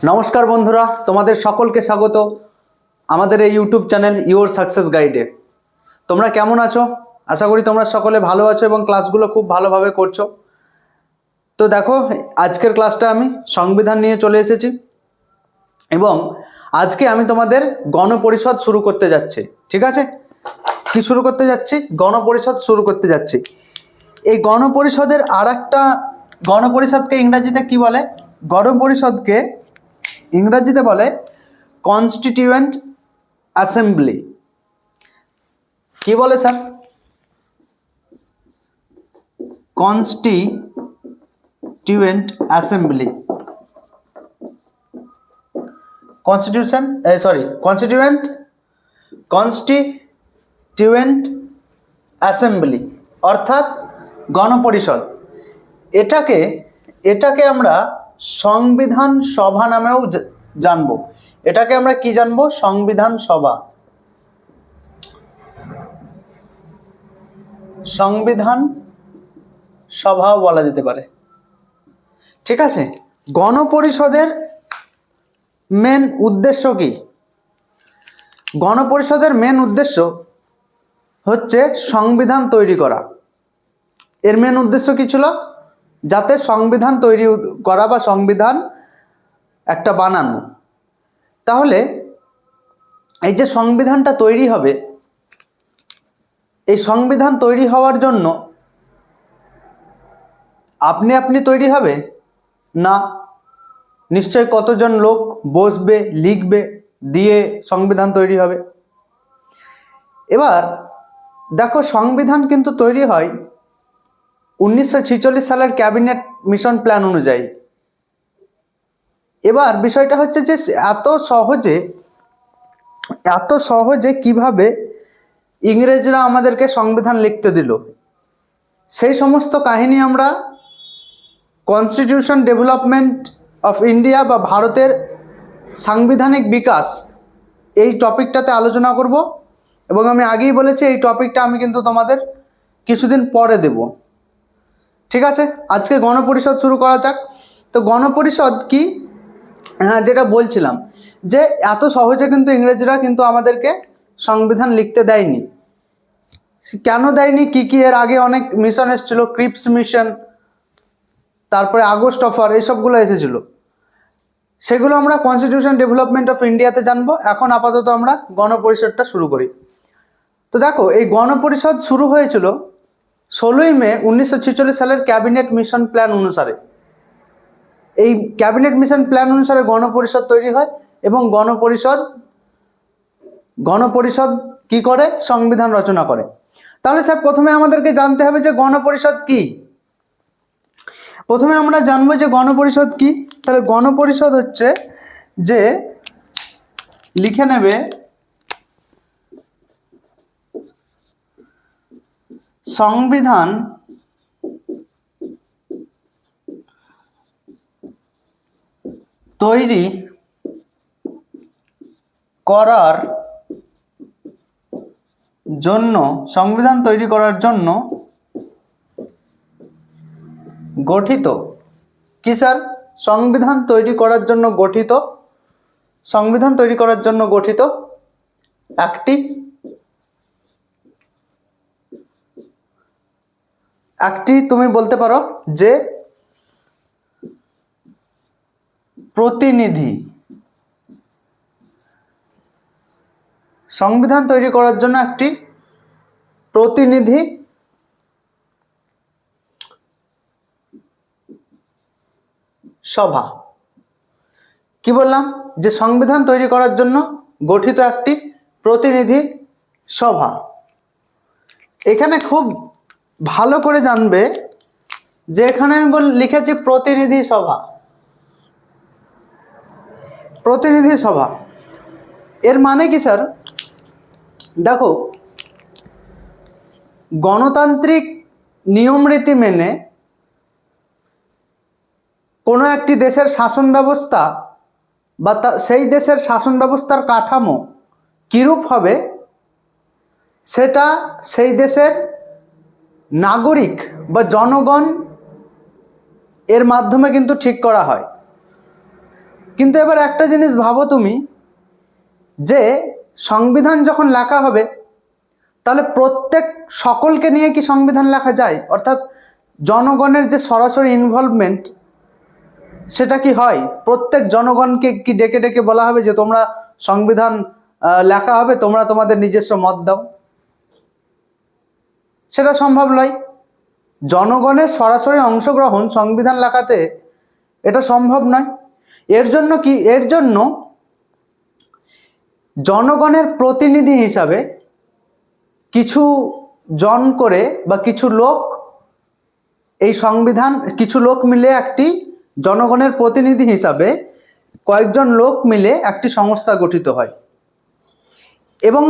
নমস্কার বন্ধুরা, তোমাদের সকলকে স্বাগত আমাদের এই ইউটিউব চ্যানেল ইওর সাকসেস গাইডে। তোমরা কেমন আছো? আশা করি তোমরা সকলে ভালো আছো এবং ক্লাসগুলো খুব ভালোভাবে করছো। তো দেখো, আজকের ক্লাসটা আমি সংবিধান নিয়ে চলে এসেছি এবং আজকে আমি তোমাদের গণপরিষদ শুরু করতে যাচ্ছি। ঠিক আছে, কি শুরু করতে যাচ্ছি? গণপরিষদ শুরু করতে যাচ্ছি। এই গণপরিষদের গণপরিষদকে ইংরেজিতে কি বলে? গণপরিষদকে ইংরেজিতে বলে কনস্টিটিউয়েন্ট অ্যাসেম্বলি। কি বলে sir? Constituent assembly. Constituent assembly অর্থাৎ গণপরিষদ। এটাকে আমরা সংবিধান সভা নামেও জানবো। এটাকে আমরা কি জানবো? সংবিধান সভা। সংবিধান সভাও বলা যেতে পারে। ঠিক আছে, গণপরিষদের মেন উদ্দেশ্য কি? গণপরিষদের মেন উদ্দেশ্য হচ্ছে সংবিধান তৈরি করা। এর মেন উদ্দেশ্য কি ছিল? যাতে সংবিধান তৈরি করা বা সংবিধান একটা বানানো। তাহলে এই যে সংবিধানটা তৈরি হবে, এই সংবিধান তৈরি হওয়ার জন্য আপনি তৈরি হবে না, নিশ্চয় কতজন লোক বসবে, লিখবে, দিয়ে সংবিধান তৈরি হবে। এবার দেখো, সংবিধান কিন্তু তৈরি হয় 1946 সালের ক্যাবিনেট মিশন প্ল্যান অনুযায়ী। এবার বিষয়টা হচ্ছে যে এত সহজে কিভাবে ইংরেজরা আমাদেরকে সংবিধান লিখতে দিল, সেই সমস্ত কাহিনী আমরা কনস্টিটিউশন ডেভেলপমেন্ট অফ ইন্ডিয়া বা ভারতের সাংবিধানিক বিকাশ, এই টপিকটাতে আলোচনা করব। এবং আমি আগেই বলেছি এই টপিকটা আমি কিন্তু তোমাদের কিছুদিন পরে দেব। ঠিক আছে, আজকে গণপরিষদ শুরু করা যাক। তো গণপরিষদ কি? হ্যাঁ, যেটা বলছিলাম যে এত সহজে কিন্তু ইংরেজরা কিন্তু আমাদেরকে সংবিধান লিখতে দেয়নি। কেন দেয়নি? কি এর আগে অনেক মিশন এসেছিল, ক্রিপস মিশন, তারপরে আগস্ট অফার, এইসবগুলো এসেছিল। সেগুলো আমরা কনস্টিটিউশন ডেভেলপমেন্ট অফ ইন্ডিয়াতে জানবো। এখন আপাতত আমরা গণপরিষদটা শুরু করি। তো দেখো, এই গণপরিষদ শুরু হয়েছিল 16ই মে 1946 সালের ক্যাবিনেট মিশন প্ল্যান অনুসারে। এই ক্যাবিনেট মিশন প্ল্যান অনুসারে গণপরিষদ তৈরি হয় এবং গণপরিষদ কি করে? সংবিধান রচনা করে। তাহলে স্যার, প্রথমে আমাদেরকে জানতে হবে যে গণপরিষদ কি। প্রথমে আমরা জানবো যে গণপরিষদ কি। তাহলে গণপরিষদ হচ্ছে যে, লিখে নেবে, সংবিধান তৈরি করার জন্য গঠিত। কি স্যার? সংবিধান তৈরি করার জন্য গঠিত একটি তুমি বলতে পারো যে প্রতিনিধি। সংবিধান তৈরি করার জন্য একটি প্রতিনিধি সভা। কি বললাম? যে সংবিধান তৈরি করার জন্য গঠিত একটি প্রতিনিধি সভা। এখানে খুব ভালো করে জানবে যে এখানে আমি লিখেছি প্রতিনিধি সভা। এর মানে কি স্যার? দেখো, গণতান্ত্রিক নিয়মরীতি মেনে কোনো একটি দেশের শাসন ব্যবস্থা বা সেই দেশের শাসন ব্যবস্থার কাঠামো কিরূপ হবে, সেটা সেই দেশের নাগরিক বা জনগণ এর মাধ্যমে কিন্তু ঠিক করা হয়। কিন্তু এবার একটা জিনিস ভাবো তুমি, যে সংবিধান যখন লেখা হবে তাহলে সকলকে নিয়ে কি সংবিধান লেখা যায়? অর্থাৎ জনগণের যে সরাসরি ইনভলভমেন্ট সেটা কি হয়? প্রত্যেক জনগণকে কি ডেকে ডেকে বলা হবে যে তোমরা সংবিধান লেখা হবে, তোমরা তোমাদের নিজস্ব মত দাও? সেটা সম্ভব নয়। জনগণের সরাসরি অংশগ্রহণ সংবিধান লেখাতে এটা সম্ভব নয়। এর জন্য জনগণের প্রতিনিধি হিসাবে কিছু জন করে বা কিছু লোক মিলে একটি জনগণের প্রতিনিধি হিসাবে কয়েকজন লোক মিলে একটি সংস্থা গঠিত হয় এবং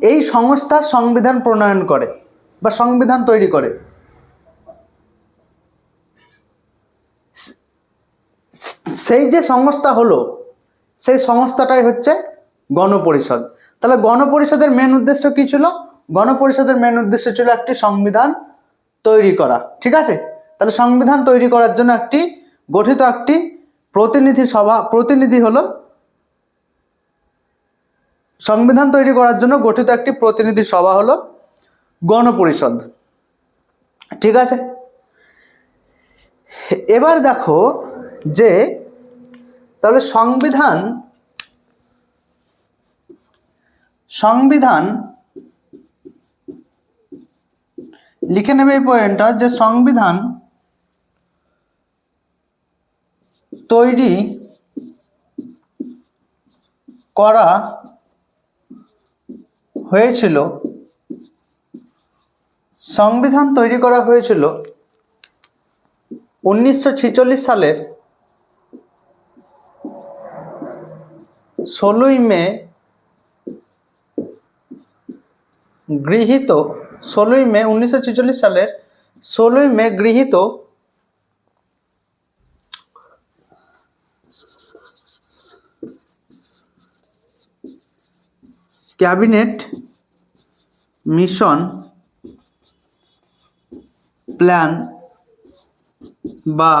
এই সংস্থা সংবিধান প্রণয়ন করে বা সংবিধান তৈরি করে। সেই যে সংস্থা হলো, সেই সংস্থাটাই হচ্ছে গণপরিষদ। তাহলে গণপরিষদের মেন উদ্দেশ্য কি ছিল? গণপরিষদের মেন উদ্দেশ্য ছিল একটি সংবিধান তৈরি করা। ঠিক আছে, তাহলে সংবিধান তৈরি করার জন্য একটি সংবিধান তৈরি করার জন্য গঠিত একটি প্রতিনিধি সভা হলো গণপরিষদ। ঠিক আছে, এবার দেখো যে তাহলে সংবিধান লিখে নেবে এই পয়েন্টটা, যে সংবিধান তৈরি করা হয়েছিল 1946 সালের 16ই মে গৃহীত 1946 সালের 16ই মে গৃহীত ক্যাবিনেট মিশন প্ল্যান বা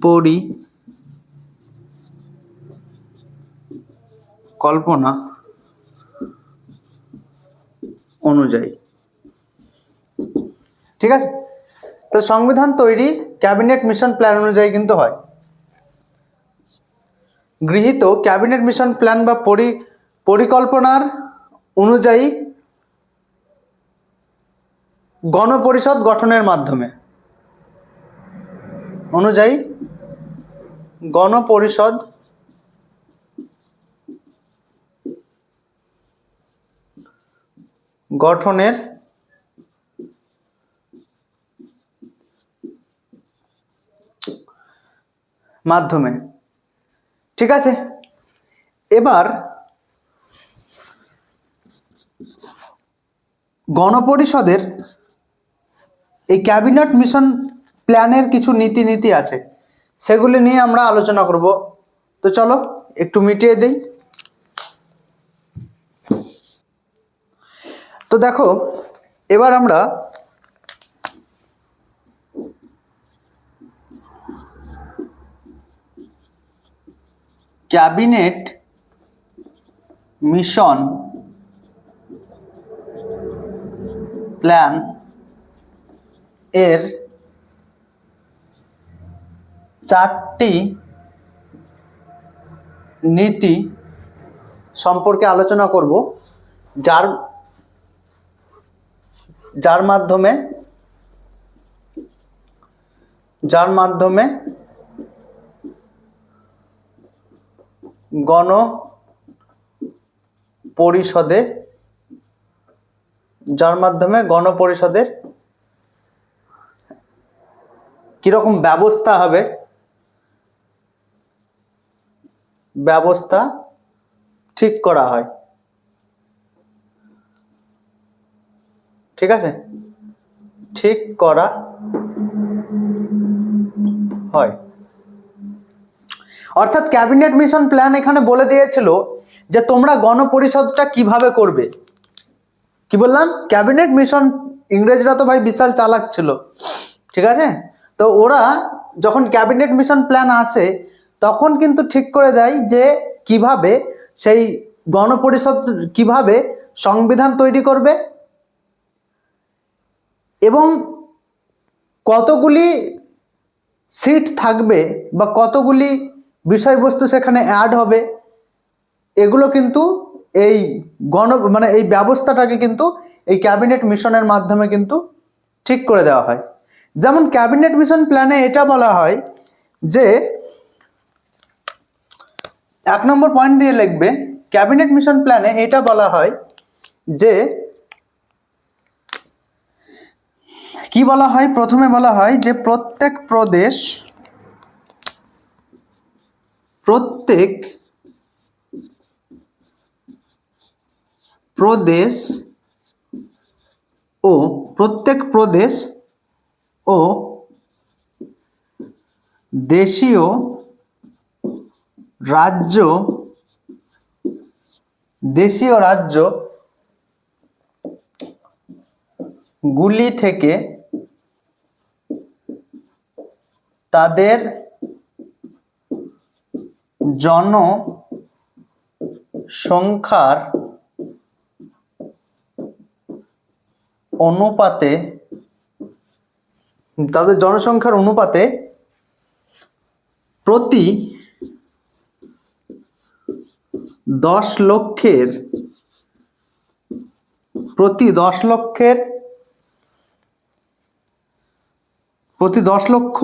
পরিকল্পনা অনুযায়ী। ঠিক আছে, তো সংবিধান তৈরি ক্যাবিনেট মিশন প্ল্যান অনুযায়ী কিন্তু হয়। গৃহীত ক্যাবিনেট মিশন প্ল্যান বা পরিকল্পনার অনুযায়ী গণপরিষদ গঠনের মাধ্যমে ঠিক আছে, এবার গণপরিষদের এই ক্যাবিনেট মিশন প্ল্যানের কিছু নীতি আছে, সেগুলি নিয়ে আমরা আলোচনা করব। তো চলো একটু মিটিয়ে দেই। তো দেখো, এবার আমরা ক্যাবিনেট মিশন প্ল্যান এর 4টি নীতি সম্পর্কে আলোচনা করব, যার মাধ্যমে গণপরিষদের কিরকম ব্যবস্থা হবে, ব্যবস্থা ঠিক করা হয়। ঠিক আছে, ঠিক করা হয়। অর্থাৎ ক্যাবিনেট মিশন প্ল্যান এখানে বলে দিয়েছিল যে তোমরা গণপরিষদটা কিভাবে করবে। কি বললাম? ক্যাবিনেট মিশন, ইংরেজরা তো ভাই বিশাল চালাক ছিল। ঠিক আছে, তো ওরা যখন ক্যাবিনেট মিশন প্ল্যান আসে তখন কিন্তু ঠিক করে দেয় যে কিভাবে সেই গণপরিষদ কিভাবে সংবিধান তৈরি করবে এবং কতগুলি সিট থাকবে বা কতগুলি বিষয়বস্তু সেখানে অ্যাড হবে, এগুলো কিন্তু এই এই ব্যবস্থাটাকে কিন্তু এই ক্যাবিনেট মিশনের মাধ্যমে কিন্তু ঠিক করে দেওয়া হয়। যেমন ক্যাবিনেট মিশন প্ল্যানে এটা বলা হয় যে 1 নম্বর পয়েন্ট দিয়ে লিখবে, ক্যাবিনেট মিশন প্ল্যানে এটা বলা হয় যে কি বলা হয়, প্রথমে বলা হয় যে প্রত্যেক প্রদেশ ও দেশীয় রাজ্য গুলি থেকে তাদের জনসংখ্যার অনুপাতে প্রতি 10 লক্ষ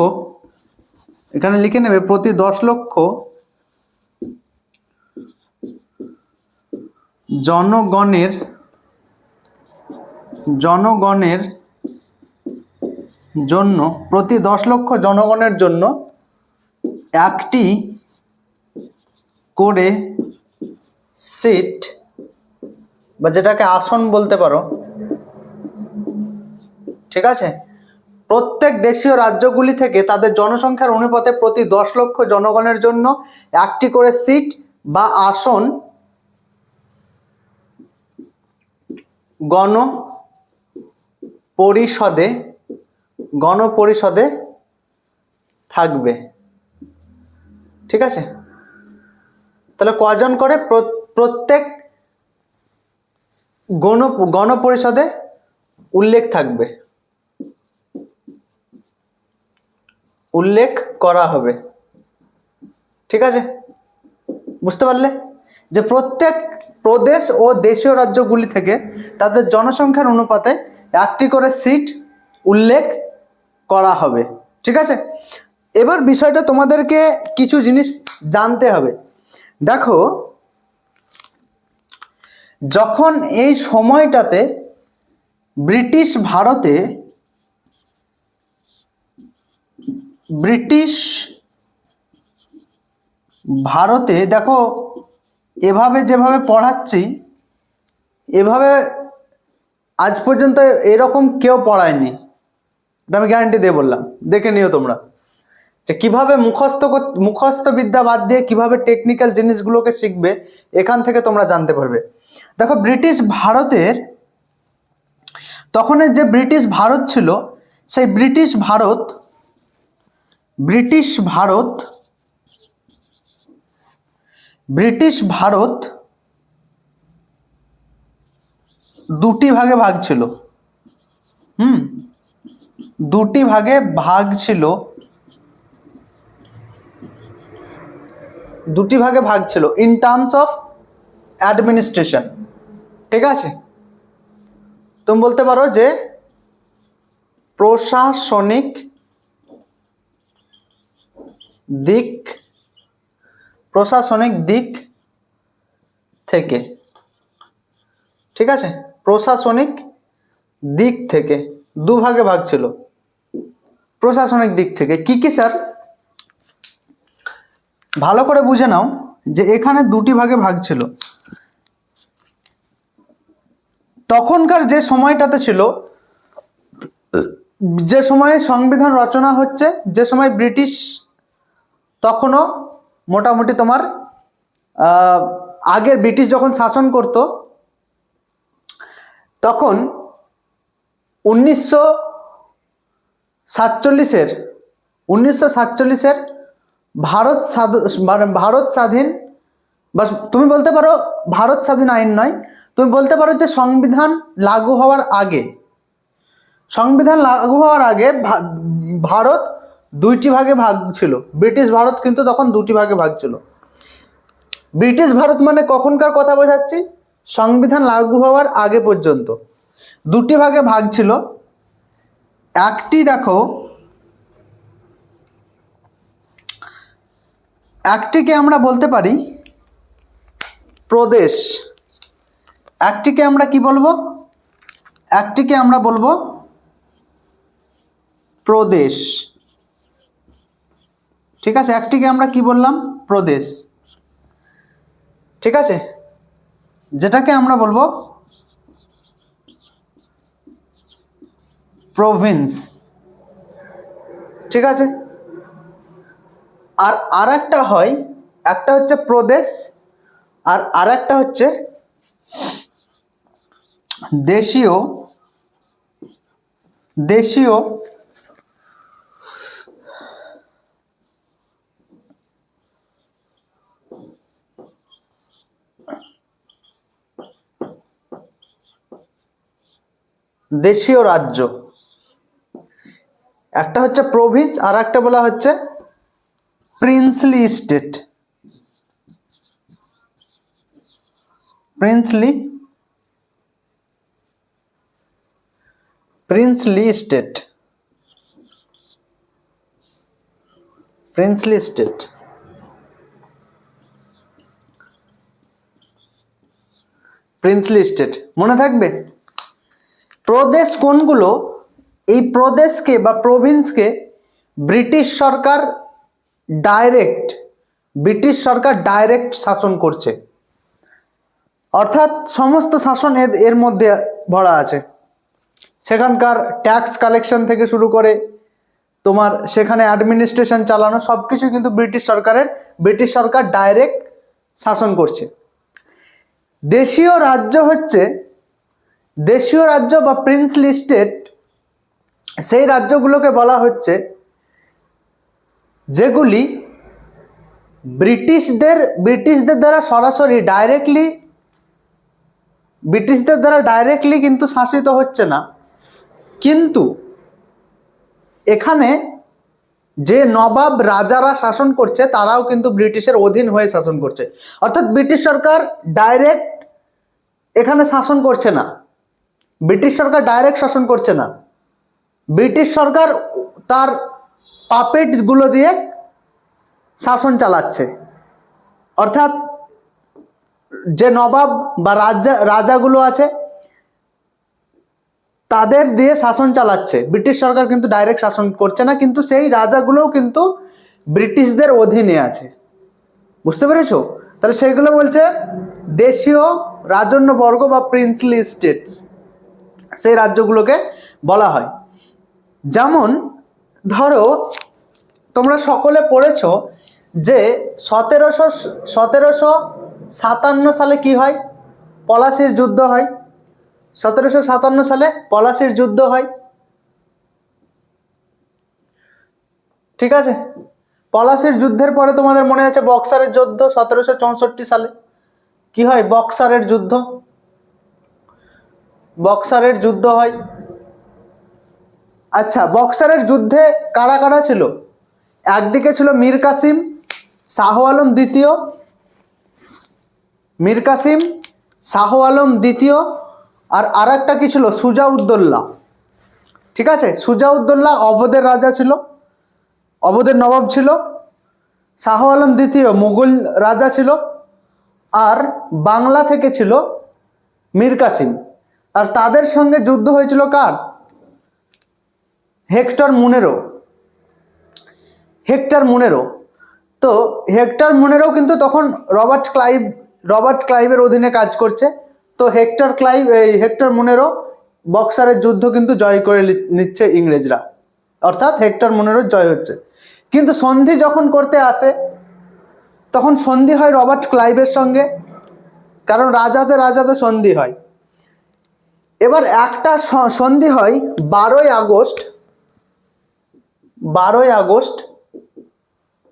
এখানে লিখে নেবে, প্রতি 10 লক্ষ জনগণের জন্য প্রতি 10 লক্ষ জনগণের জন্য একটি করে সিট বা যেটাকে আসন বলতে পারো, ঠিক আছে, প্রত্যেক দেশীয় রাজ্যগুলি থেকে তাদের জনসংখ্যার অনুপাতে প্রতি 10 লক্ষ জনগণের জন্য একটি করে সিট বা আসন গণপরিষদে থাকবে, ঠিক আছে। তাহলে কজন করে প্রত্যেক গণপরিষদে উল্লেখ করা হবে, ঠিক আছে। বুঝতে পারলে যে প্রত্যেক প্রদেশ ও দেশীয় রাজ্যগুলি থেকে তাদের জনসংখ্যার অনুপাতে একটি করে সিট উল্লেখ করা হবে, ঠিক আছে। এবার বিষয়টা তোমাদেরকে কিছু জিনিস জানতে হবে। দেখো, যখন এই সময়টাতে ব্রিটিশ ভারতে দেখো, এভাবে যেভাবে পড়াচ্ছি এভাবে আজ পর্যন্ত এরকম কেউ পড়ায়নি, এটা আমি গ্যারান্টি দিয়ে বললাম। দেখে নিও তোমরা যে কিভাবে মুখস্থ বিদ্যা বাদ দিয়ে কিভাবে টেকনিক্যাল জিনিসগুলোকে শিখবে, এখান থেকে তোমরা জানতে পারবে। দেখো, তখন যে ব্রিটিশ ভারত ছিল, সেই ব্রিটিশ ভারত দুটি ভাগে ভাগ ছিল। দুটি ভাগে ভাগ ছিল ইন টার্মস অফ অ্যাডমিনিস্ট্রেশন, ঠিক আছে। তুমি বলতে পারো যে প্রশাসনিক দিক থেকে, ঠিক আছে, প্রশাসনিক দিক থেকে দুভাগে ভাগ ছিল। প্রশাসনিক দিক থেকে কি কি স্যার, ভালো করে বুঝে নাও যে এখানে দুটি ভাগে ভাগ ছিল। তখনকার যে সময়টাতে ছিল, যে সময়ে সংবিধান রচনা হচ্ছে, যে সময় ব্রিটিশ তখনও মোটামুটি তোমার আগের ব্রিটিশ যখন শাসন করত, তখন 1947-এর ভারত স্বাধীন, বা তুমি বলতে পারো ভারত স্বাধীন আইন নয়, তুমি বলতে পারো যে সংবিধান লাগু হওয়ার আগে, সংবিধান লাগু হওয়ার আগে ভারত দুইটি ভাগে ভাগ ছিল। ব্রিটিশ ভারত কিন্তু তখন দুটি ভাগে ভাগ ছিল। ব্রিটিশ ভারত মানে কখনকার কথা বোঝাচ্ছি, সংবিধান লাগু হওয়ার আগে পর্যন্ত দুটি ভাগে ভাগ ছিল। একটি দেখো, একটিকে আমরা বলতে পারি প্রদেশ, একটিকে আমরা কি বলবো, একটিকে আমরা বলবো প্রদেশ। ঠিক আছে, একটিকে আমরা কি বললাম, প্রদেশ। ঠিক আছে, যেটাকে আমরা বলবো প্রভিন্স। ঠিক আছে, আর আরেকটা হয়, একটা হচ্ছে প্রদেশ আর আরেকটা হচ্ছে দেশীয়, দেশীয় দেশীয় রাজ্য। একটা হচ্ছে প্রভিন্স আর একটা বলা হচ্ছে princely state. Princely state, princely state. Princely state মনে থাকবে। প্রদেশ কোনগুলো, এই প্রদেশকে বা প্রভিন্সকে ব্রিটিশ সরকার ডাইরেক্ট শাসন করছে, অর্থাৎ সমস্ত শাসন এর মধ্যে ভরা আছে। সেখানকার ট্যাক্স কালেকশন থেকে শুরু করে তোমার সেখানে অ্যাডমিনিস্ট্রেশন চালানো সবকিছু কিন্তু ব্রিটিশ সরকার ডাইরেক্ট শাসন করছে। দেশীয় রাজ্য বা প্রিন্সলি স্টেট, সেই রাজ্যগুলোকে বলা হচ্ছে যেগুলি ব্রিটিশদের দ্বারা সরাসরি ডাইরেক্টলি কিন্তু শাসিত হচ্ছে না, কিন্তু এখানে যে নবাব রাজারা শাসন করছে তারাও কিন্তু ব্রিটিশের অধীন হয়ে শাসন করছে। অর্থাৎ ব্রিটিশ সরকার ডাইরেক্ট এখানে শাসন করছে না, ব্রিটিশ সরকার ডাইরেক্ট শাসন করছে না, ব্রিটিশ সরকার তার পাপেটগুলো দিয়ে শাসন চালাচ্ছে। অর্থাৎ যে নবাব বা রাজাগুলো আছে তাদের দিয়ে শাসন চালাচ্ছে, ব্রিটিশ সরকার কিন্তু ডাইরেক্ট শাসন করছে না, কিন্তু সেই রাজাগুলোও কিন্তু ব্রিটিশদের অধীনে আছে। বুঝতে পেরেছো? তাহলে সেইগুলো বলছে দেশীয় রাজন্যবর্গ বা প্রিন্সলি স্টেটস, সেই রাজ্যগুলোকে বলা হয়। যেমন ধরো তোমরা সকলে পড়েছো যে 1757 সালে কি হয়, পলাশির যুদ্ধ হয়। 1757 সালে পলাশির যুদ্ধ হয়। ঠিক আছে, পলাশির যুদ্ধের পরে তোমাদের মনে আছে বক্সারের যুদ্ধ 1764 সালে কি হয়, বক্সারের যুদ্ধ হয়। আচ্ছা, বক্সারের যুদ্ধে কারা কারা ছিল? একদিকে ছিল মীর কাসিম, শাহ আলম দ্বিতীয়, মীর কাসিম, শাহ আলম দ্বিতীয়, আর আরেকটা কি ছিল, সুজাউদ্দৌলা। ঠিক আছে, সুজাউদ্দৌলা অবধের রাজা ছিল, অবধের নবাব ছিল। শাহ আলম দ্বিতীয় মুঘল রাজা ছিল, আর বাংলা থেকে ছিল মীর কাসিম। আর তাদের সঙ্গে যুদ্ধ হয়েছিল কার? হেক্টর মুনেরো। তো হেক্টর মুনেরো কিন্তু তখন রবার্ট ক্লাইভের অধীনে কাজ করছে। তো হেক্টর মুনেরো বক্সারের যুদ্ধ কিন্তু জয় করে নিচ্ছে ইংরেজরা, অর্থাৎ হেক্টর মুনেরো জয় হচ্ছে। কিন্তু সন্ধি যখন করতে আসে তখন সন্ধি হয় রবার্ট ক্লাইভের সঙ্গে, কারণ রাজাতে সন্ধি হয়। এবার একটা সন্ধি হয় 12ই আগস্ট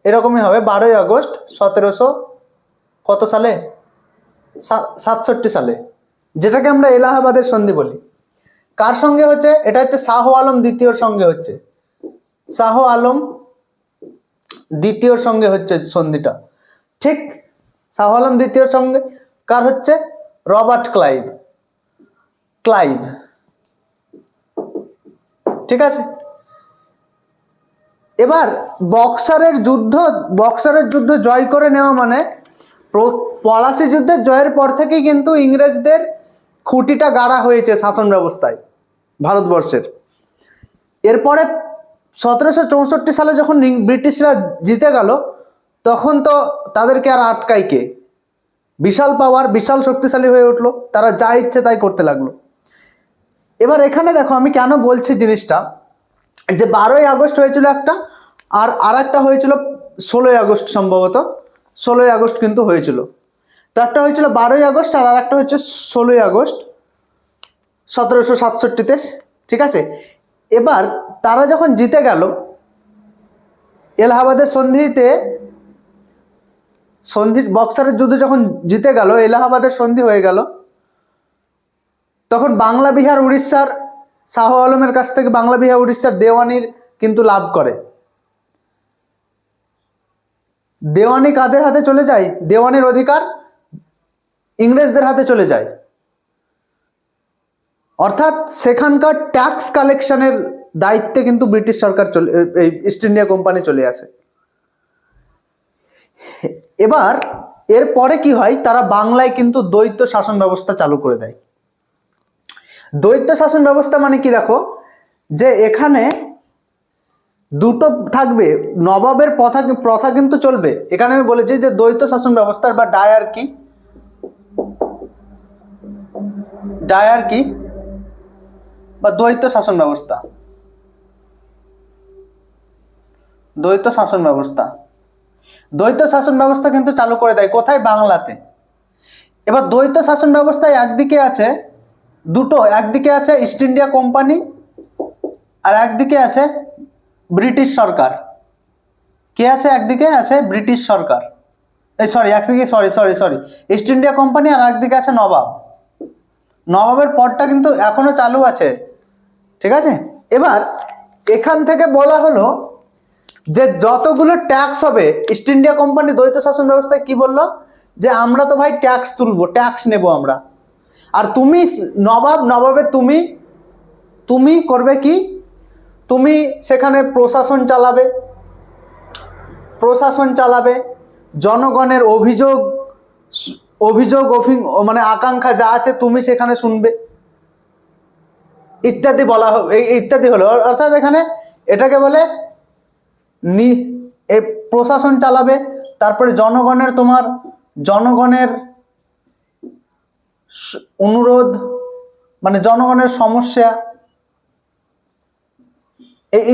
এরকমই হবে 12ই আগস্ট 1700 কত সালে, 67 সালে, যেটাকে আমরা এলাহাবাদের সন্ধি বলি। কার সঙ্গে হচ্ছে? এটা হচ্ছে শাহ আলম দ্বিতীয়র সঙ্গে হচ্ছে, শাহ আলম দ্বিতীয়র সঙ্গে হচ্ছে সন্ধিটা, ঠিক। শাহ আলম দ্বিতীয়র সঙ্গে কার হচ্ছে? রবার্ট ক্লাইভ, ক্লাইভ, ঠিক আছে। এবার বক্সারের যুদ্ধ জয় করে নেওয়া মানে পলাশী যুদ্ধের জয়ের পর থেকেই কিন্তু ইংরেজদের খুঁটিটা গাড়া হয়েছে শাসন ব্যবস্থায় ভারতবর্ষের। এরপরে 1764 সালে যখন ব্রিটিশরা জিতে গেল, তখন তো তাদেরকে আর আটকায় কে? বিশাল পাওয়ার, বিশাল শক্তিশালী হয়ে উঠলো, তারা যা ইচ্ছে তাই করতে লাগলো। এবার এখানে দেখো আমি কেন বলছি জিনিসটা, যে 12ই আগস্ট হয়েছিল একটা, আর একটা হয়েছিল 16ই আগস্ট, সম্ভবত 16ই আগস্ট কিন্তু হয়েছিল। তো একটা হয়েছিল 12ই আগস্ট আর একটা হচ্ছে 16ই আগস্ট 1767-তে, ঠিক আছে। এবার তারা যখন জিতে গেল, এলাহাবাদের বক্সারের যুদ্ধে যখন জিতে গেল, এলাহাবাদের সন্ধি হয়ে গেল, তখন বাংলা বিহার উড়িষ্যার শাহ আলমের কাছ থেকে বাংলা বিহার উড়িষ্যার দেওয়ানির কিন্তু লাভ করে। দেওয়ানি কাদের হাতে চলে যায়? দেওয়ানির অধিকার ইংরেজদের হাতে চলে যায়, অর্থাৎ সেখানকার ট্যাক্স কালেকশনের দায়িত্বে কিন্তু ব্রিটিশ সরকার এই ইস্ট ইন্ডিয়া কোম্পানি চলে আসে। এবার এরপরে কি হয়, তারা বাংলায় কিন্তু দ্বৈত শাসন ব্যবস্থা চালু করে দেয়। দ্বৈত শাসন ব্যবস্থা মানে কি দেখো, যে এখানে দুটো থাকবে, নবাবের প্রথা কিন্তু চলবে। এখানে আমি বলেছি যে দ্বৈত শাসন ব্যবস্থার বা ডায়ারকি বা দ্বৈত শাসন ব্যবস্থা, দ্বৈত শাসন ব্যবস্থা কিন্তু চালু করে দেয় কোথায়? বাংলাতে। এবার দ্বৈত শাসন ব্যবস্থায় একদিকে আছে একদিকে আছে ইস্ট ইন্ডিয়া কোম্পানি, আর একদিকে আছে ব্রিটিশ সরকার। কে আছে? একদিকে আছে ব্রিটিশ সরকার, ইস্ট ইন্ডিয়া কোম্পানি, আর একদিকে আছে নবাবের পদটা কিন্তু এখনো চালু আছে, ঠিক আছে। এবার এখান থেকে বলা হলো যে যতগুলো ট্যাক্স হবে, ইস্ট ইন্ডিয়া কোম্পানি দ্বৈত শাসন ব্যবস্থায় কি বললো, যে আমরা তো ভাই ট্যাক্স তুলবো, ট্যাক্স নেব আমরা, আর তুমি নবাবে তুমি করবে কি? তুমি সেখানে প্রশাসন চালাবে, জনগণের অভিযোগ মানে আকাঙ্ক্ষা যা আছে তুমি সেখানে শুনবে, ইত্যাদি ইত্যাদি হলো। অর্থাৎ এখানে এটাকে বলে প্রশাসন চালাবে, তারপরে জনগণের অনুরোধ, মানে জনগণের সমস্যা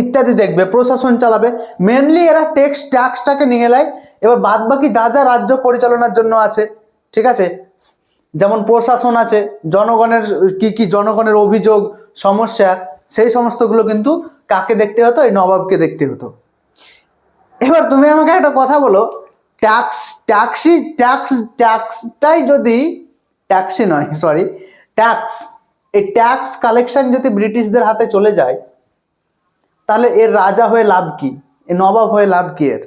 ইত্যাদি দেখবে, প্রশাসন চালাবে। মেনলি এরা ট্যাক্সটাকে নিয়ে নেয়। এবার বাদ বাকি যা যা রাজ্য পরিচালনার জন্য আছে, ঠিক আছে, যেমন প্রশাসন আছে, জনগণের অভিযোগ, সমস্যা, সেই সমস্তগুলো কিন্তু কাকে দেখতে হতো? এই নবাবকে দেখতে হতো। এবার তুমি আমাকে একটা কথা বলো, এই ট্যাক্স কালেকশন যদি ব্রিটিশদের হাতে চলে যায়, তাহলে এর রাজা হয়ে লাভ কি? এ নবাব হয়ে লাভ কি এর?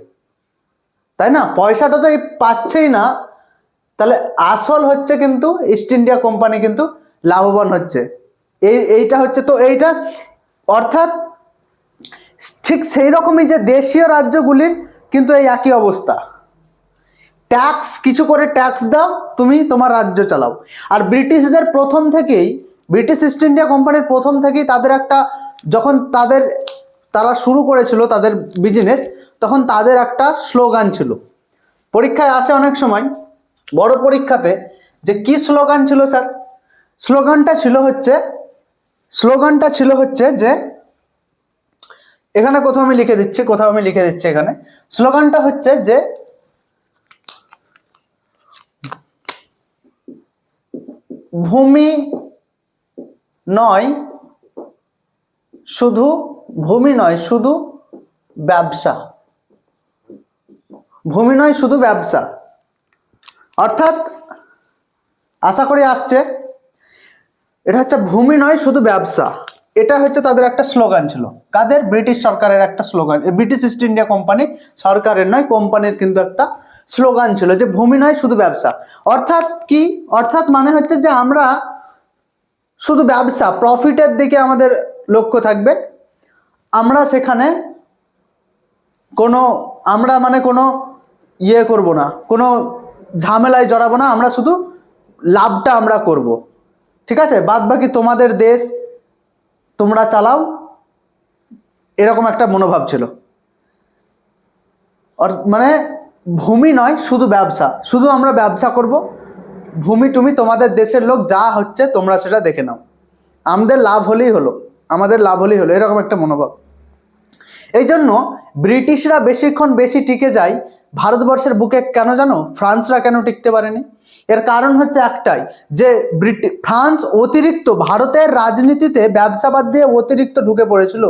তাই না? পয়সাটা তো পাচ্ছেই না, তাহলে আসল হচ্ছে কিন্তু ইস্ট ইন্ডিয়া কোম্পানি কিন্তু লাভবান হচ্ছে। এইটা হচ্ছে, তো এইটা অর্থাৎ ঠিক সেই রকমই যে দেশীয় রাজ্যগুলির কিন্তু এই একই অবস্থা, কিছু করে ট্যাক্স দাও, তুমি তোমার রাজ্য চালাও। আর ব্রিটিশদের ব্রিটিশ ইস্ট ইন্ডিয়া কোম্পানির প্রথম থেকেই তাদের একটা, যখন তারা শুরু করেছিল তাদের বিজনেস, তখন তাদের একটা স্লোগান ছিল, পরীক্ষায় আসে অনেক সময় বড় পরীক্ষাতে, যে কি স্লোগান ছিল স্যার? স্লোগানটা ছিল হচ্ছে যে, এখানে কোথাও আমি লিখে দিচ্ছি এখানে স্লোগানটা হচ্ছে যে, ভূমি নয় শুধু ব্যবসা। ভূমি নয় শুধু ব্যবসা, অর্থাৎ আশা করি আসছে, এটা হচ্ছে ভূমি নয় শুধু ব্যবসা। এটা হচ্ছে তাদের একটা স্লোগান ছিল, কাদের? ব্রিটিশ সরকারের একটা slogan, British east India company, সরকারের নয়, কোম্পানির কিন্তু একটা স্লোগান ছিল যে ভূমি নয় শুধু ব্যবসা। অর্থাৎ কি? অর্থাৎ মানে হচ্ছে যে আমরা শুধু ব্যবসা, প্রফিটের দিকে আমাদের লক্ষ্য থাকবে। আমরা সেখানে কোনো ইয়ে করব না, কোনো ঝামেলায় জড়াবো না, আমরা শুধু লাভটা আমরা করব, ঠিক আছে, বাদ বাকি তোমাদের দেশ তোমরা চালাও, এরকম একটা মনোভাব ছিল। মানে ভূমি নয় শুধু ব্যবসা, শুধু আমরা ব্যবসা করব, ভূমি টুমি তোমাদের দেশের লোক যা হচ্ছে তোমরা সেটা দেখে নাও, আমাদের লাভ হলেই হলো, আমাদের লাভ হলেই হলো, এরকম একটা মনোভাব। এই জন্য ব্রিটিশরা বেশি টিকে যায় ভারতবর্ষের বুকে। কেন জানো ফ্রান্সরা কেন টিকতে পারেনি? এর কারণ হচ্ছে একটাই, যে ফ্রান্স অতিরিক্ত ভারতের রাজনীতিতে ব্যবসাবাদ দিয়ে অতিরিক্ত ঢুকে পড়েছিল,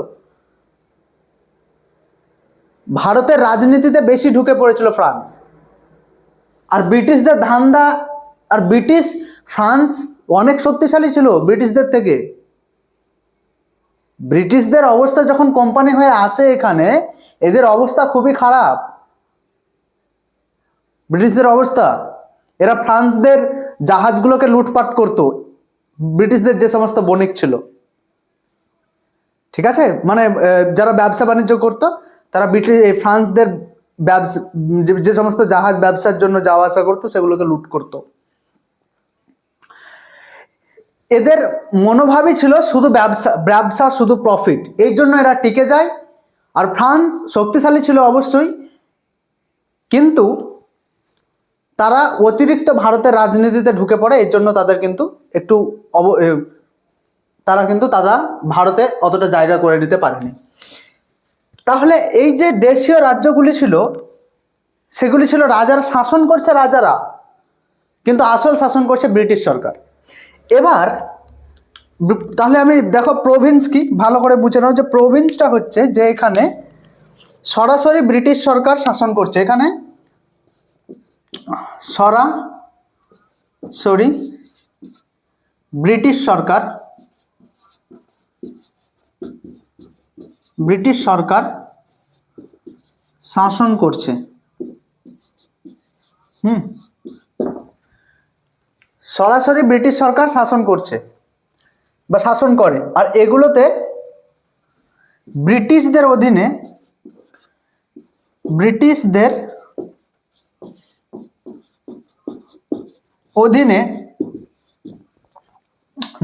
ভারতের রাজনীতিতে বেশি ঢুকে পড়েছিল ফ্রান্স। আর ব্রিটিশদের ধান্দা, আর ফ্রান্স অনেক শক্তিশালী ছিল ব্রিটিশদের থেকে। ব্রিটিশদের অবস্থা যখন কোম্পানি হয়ে আসে এখানে, এদের অবস্থা খুবই খারাপ। ব্রিটিশদের অবস্থা, এরা ফ্রান্সদের জাহাজগুলোকে লুটপাট করত, ব্রিটিশদের যে সমস্ত বণিক ছিল, ঠিক আছে, মানে যারা ব্যবসা বাণিজ্য করতো তারা ফ্রান্সদের ব্যবসা, যে সমস্ত জাহাজ ব্যবসার জন্য যাওয়া আসা করতো সেগুলোকে লুট করতো। এদের মনোভাবই ছিল শুধু ব্যবসা, ব্যবসা শুধু প্রফিট, এই জন্য এরা টিকে যায়। আর ফ্রান্স শক্তিশালী ছিল অবশ্যই, কিন্তু তারা অতিরিক্ত ভারতের রাজনীতিতে ঢুকে পড়ে, এর জন্য তাদের কিন্তু একটু তারা ভারতে অতটা জায়গা করে নিতে পারেনি। তাহলে এই যে দেশীয় রাজ্যগুলি ছিল, সেগুলি ছিল রাজারা শাসন করছে, রাজারা, কিন্তু আসল শাসন করছে ব্রিটিশ সরকার। এবার তাহলে আমি দেখো প্রভিন্স কি ভালো করে বুঝে নাও, যে প্রভিন্সটা হচ্ছে যে এখানে সরাসরি ব্রিটিশ সরকার শাসন করছে, এখানে সরাসরি ব্রিটিশ সরকার শাসন করছে। সরাসরি ব্রিটিশ সরকার শাসন করছে বা শাসন করে, আর এগুলোতে ব্রিটিশদের অধীনে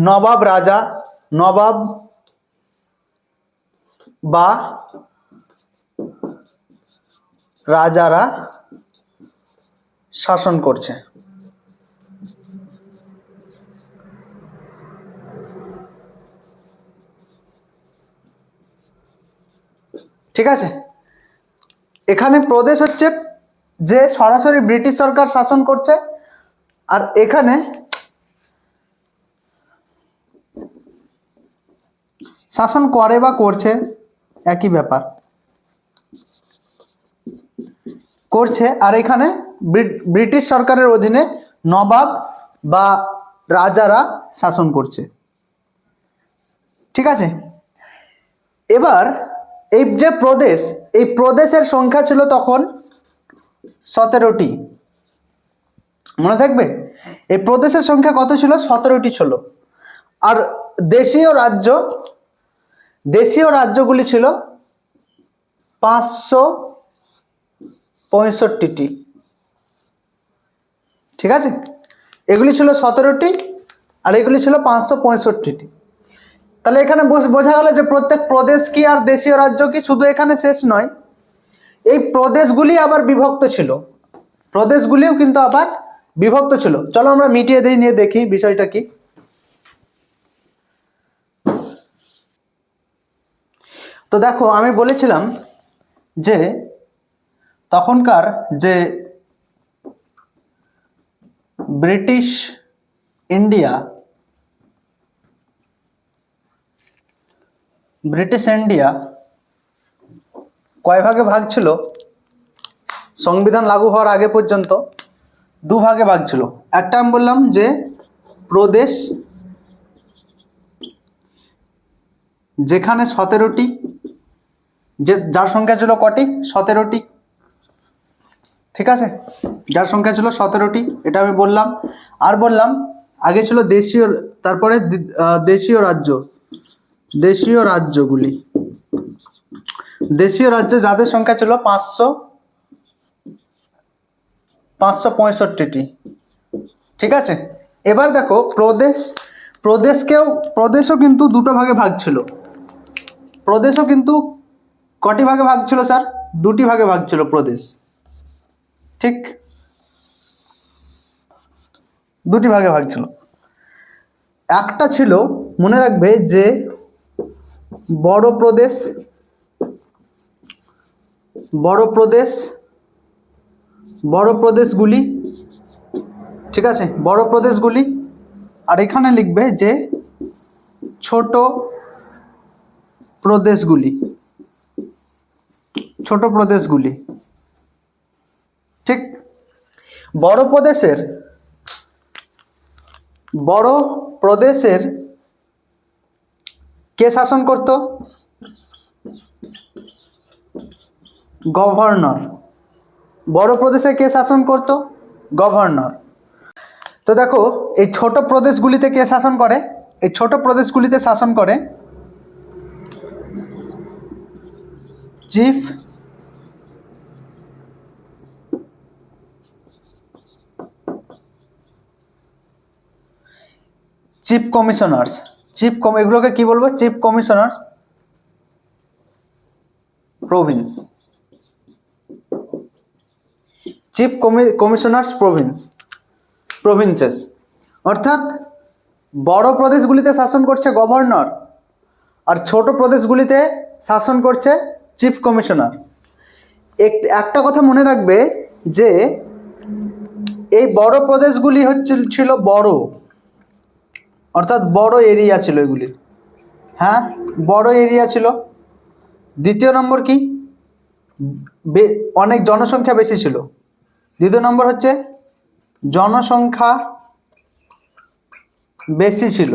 নবাব বা রাজারা শাসন করছে। ঠিক আছে, এখানে প্রদেশ হচ্ছে যে সরাসরি ব্রিটিশ সরকার শাসন করছে, আর এখানে শাসন করে বা করছে একই ব্যাপার, করছে। আর এখানে ব্রিটিশ সরকারের অধীনে নবাব বা রাজারা শাসন করছে। ঠিক আছে, এবার এই যে প্রদেশ, এই প্রদেশের সংখ্যা ছিল তখন 17টি, মনে থাকবে এই প্রদেশের সংখ্যা কত ছিল? 17টি ছিল। আর দেশীয় রাজ্যগুলি ছিল 565টি। ঠিক আছে, এগুলি ছিল 17টি আর এগুলি ছিল 565টি। তাহলে এখানে বোঝা গেল যে প্রত্যেক প্রদেশ কি আর দেশীয় রাজ্য কি। শুধু এখানে শেষ নয়, এই প্রদেশগুলি আবার বিভক্ত ছিল, প্রদেশগুলিও কিন্তু আবার বিভক্ত ছিল। চলো আমরা মিটিয়ে দিই, নিয়ে দেখি বিষয়টা কি। তো দেখো, আমি বলেছিলাম যে তখনকার যে ব্রিটিশ ইন্ডিয়া কয় ভাগে ভাগ ছিল? সংবিধান লাগু হওয়ার আগে পর্যন্ত দুভাগে ভাগ ছিল। একটা আমি বললাম যে প্রদেশ, যেখানে 17টি, যার সংখ্যা ছিল কটি? 17টি। ঠিক আছে, যার সংখ্যা ছিল 17টি, এটা আমি বললাম। আর বললাম আগে ছিল দেশীয়, তারপরে দেশীয় রাজ্য, দেশীয় রাজ্যগুলি, দেশীয় রাজ্য যাদের সংখ্যা ছিল 565টি। ঠিক আছে, এবার দেখো প্রদেশও কিন্তু দুটো ভাগে ভাগ ছিল। প্রদেশও কিন্তু কটি ভাগে ভাগ ছিল স্যার? দুটি ভাগে ভাগ ছিল প্রদেশ। ঠিক, দুটি ভাগে ভাগ ছিল। একটা ছিল, মনে রাখবে, যে বড় প্রদেশ, বড় প্রদেশ, বড় প্রদেশগুলি। ঠিক আছে, বড় প্রদেশগুলি। আর এখানে লিখবে যে ছোট প্রদেশগুলি, ছোট প্রদেশগুলি। ঠিক, বড় প্রদেশের কে শাসন করত? গভর্নর। বড় প্রদেশে কে শাসন করত? গভর্নর। তো দেখো এই ছোট প্রদেশগুলিতে কে শাসন করে? এই ছোট প্রদেশগুলিতে শাসন করে চিফ কমিশনার্স। এগুলোকে কি বলবো? Chief commissioner Province, chief commissioners provinces. অর্থাৎ বড় প্রদেশগুলিতে শাসন করছে গভর্নর, আর ছোট প্রদেশগুলিতে শাসন করছে চিফ কমিশনার। একটা কথা মনে রাখবে যে এই বড় প্রদেশগুলি ছিল বড়, অর্থাৎ বড় এরিয়া ছিল এগুলির। হ্যাঁ, বড় এরিয়া ছিল। দ্বিতীয় নম্বর কি? অনেক জনসংখ্যা বেশি ছিল। দ্বিতীয় নম্বর হচ্ছে জনসংখ্যা বেশি ছিল।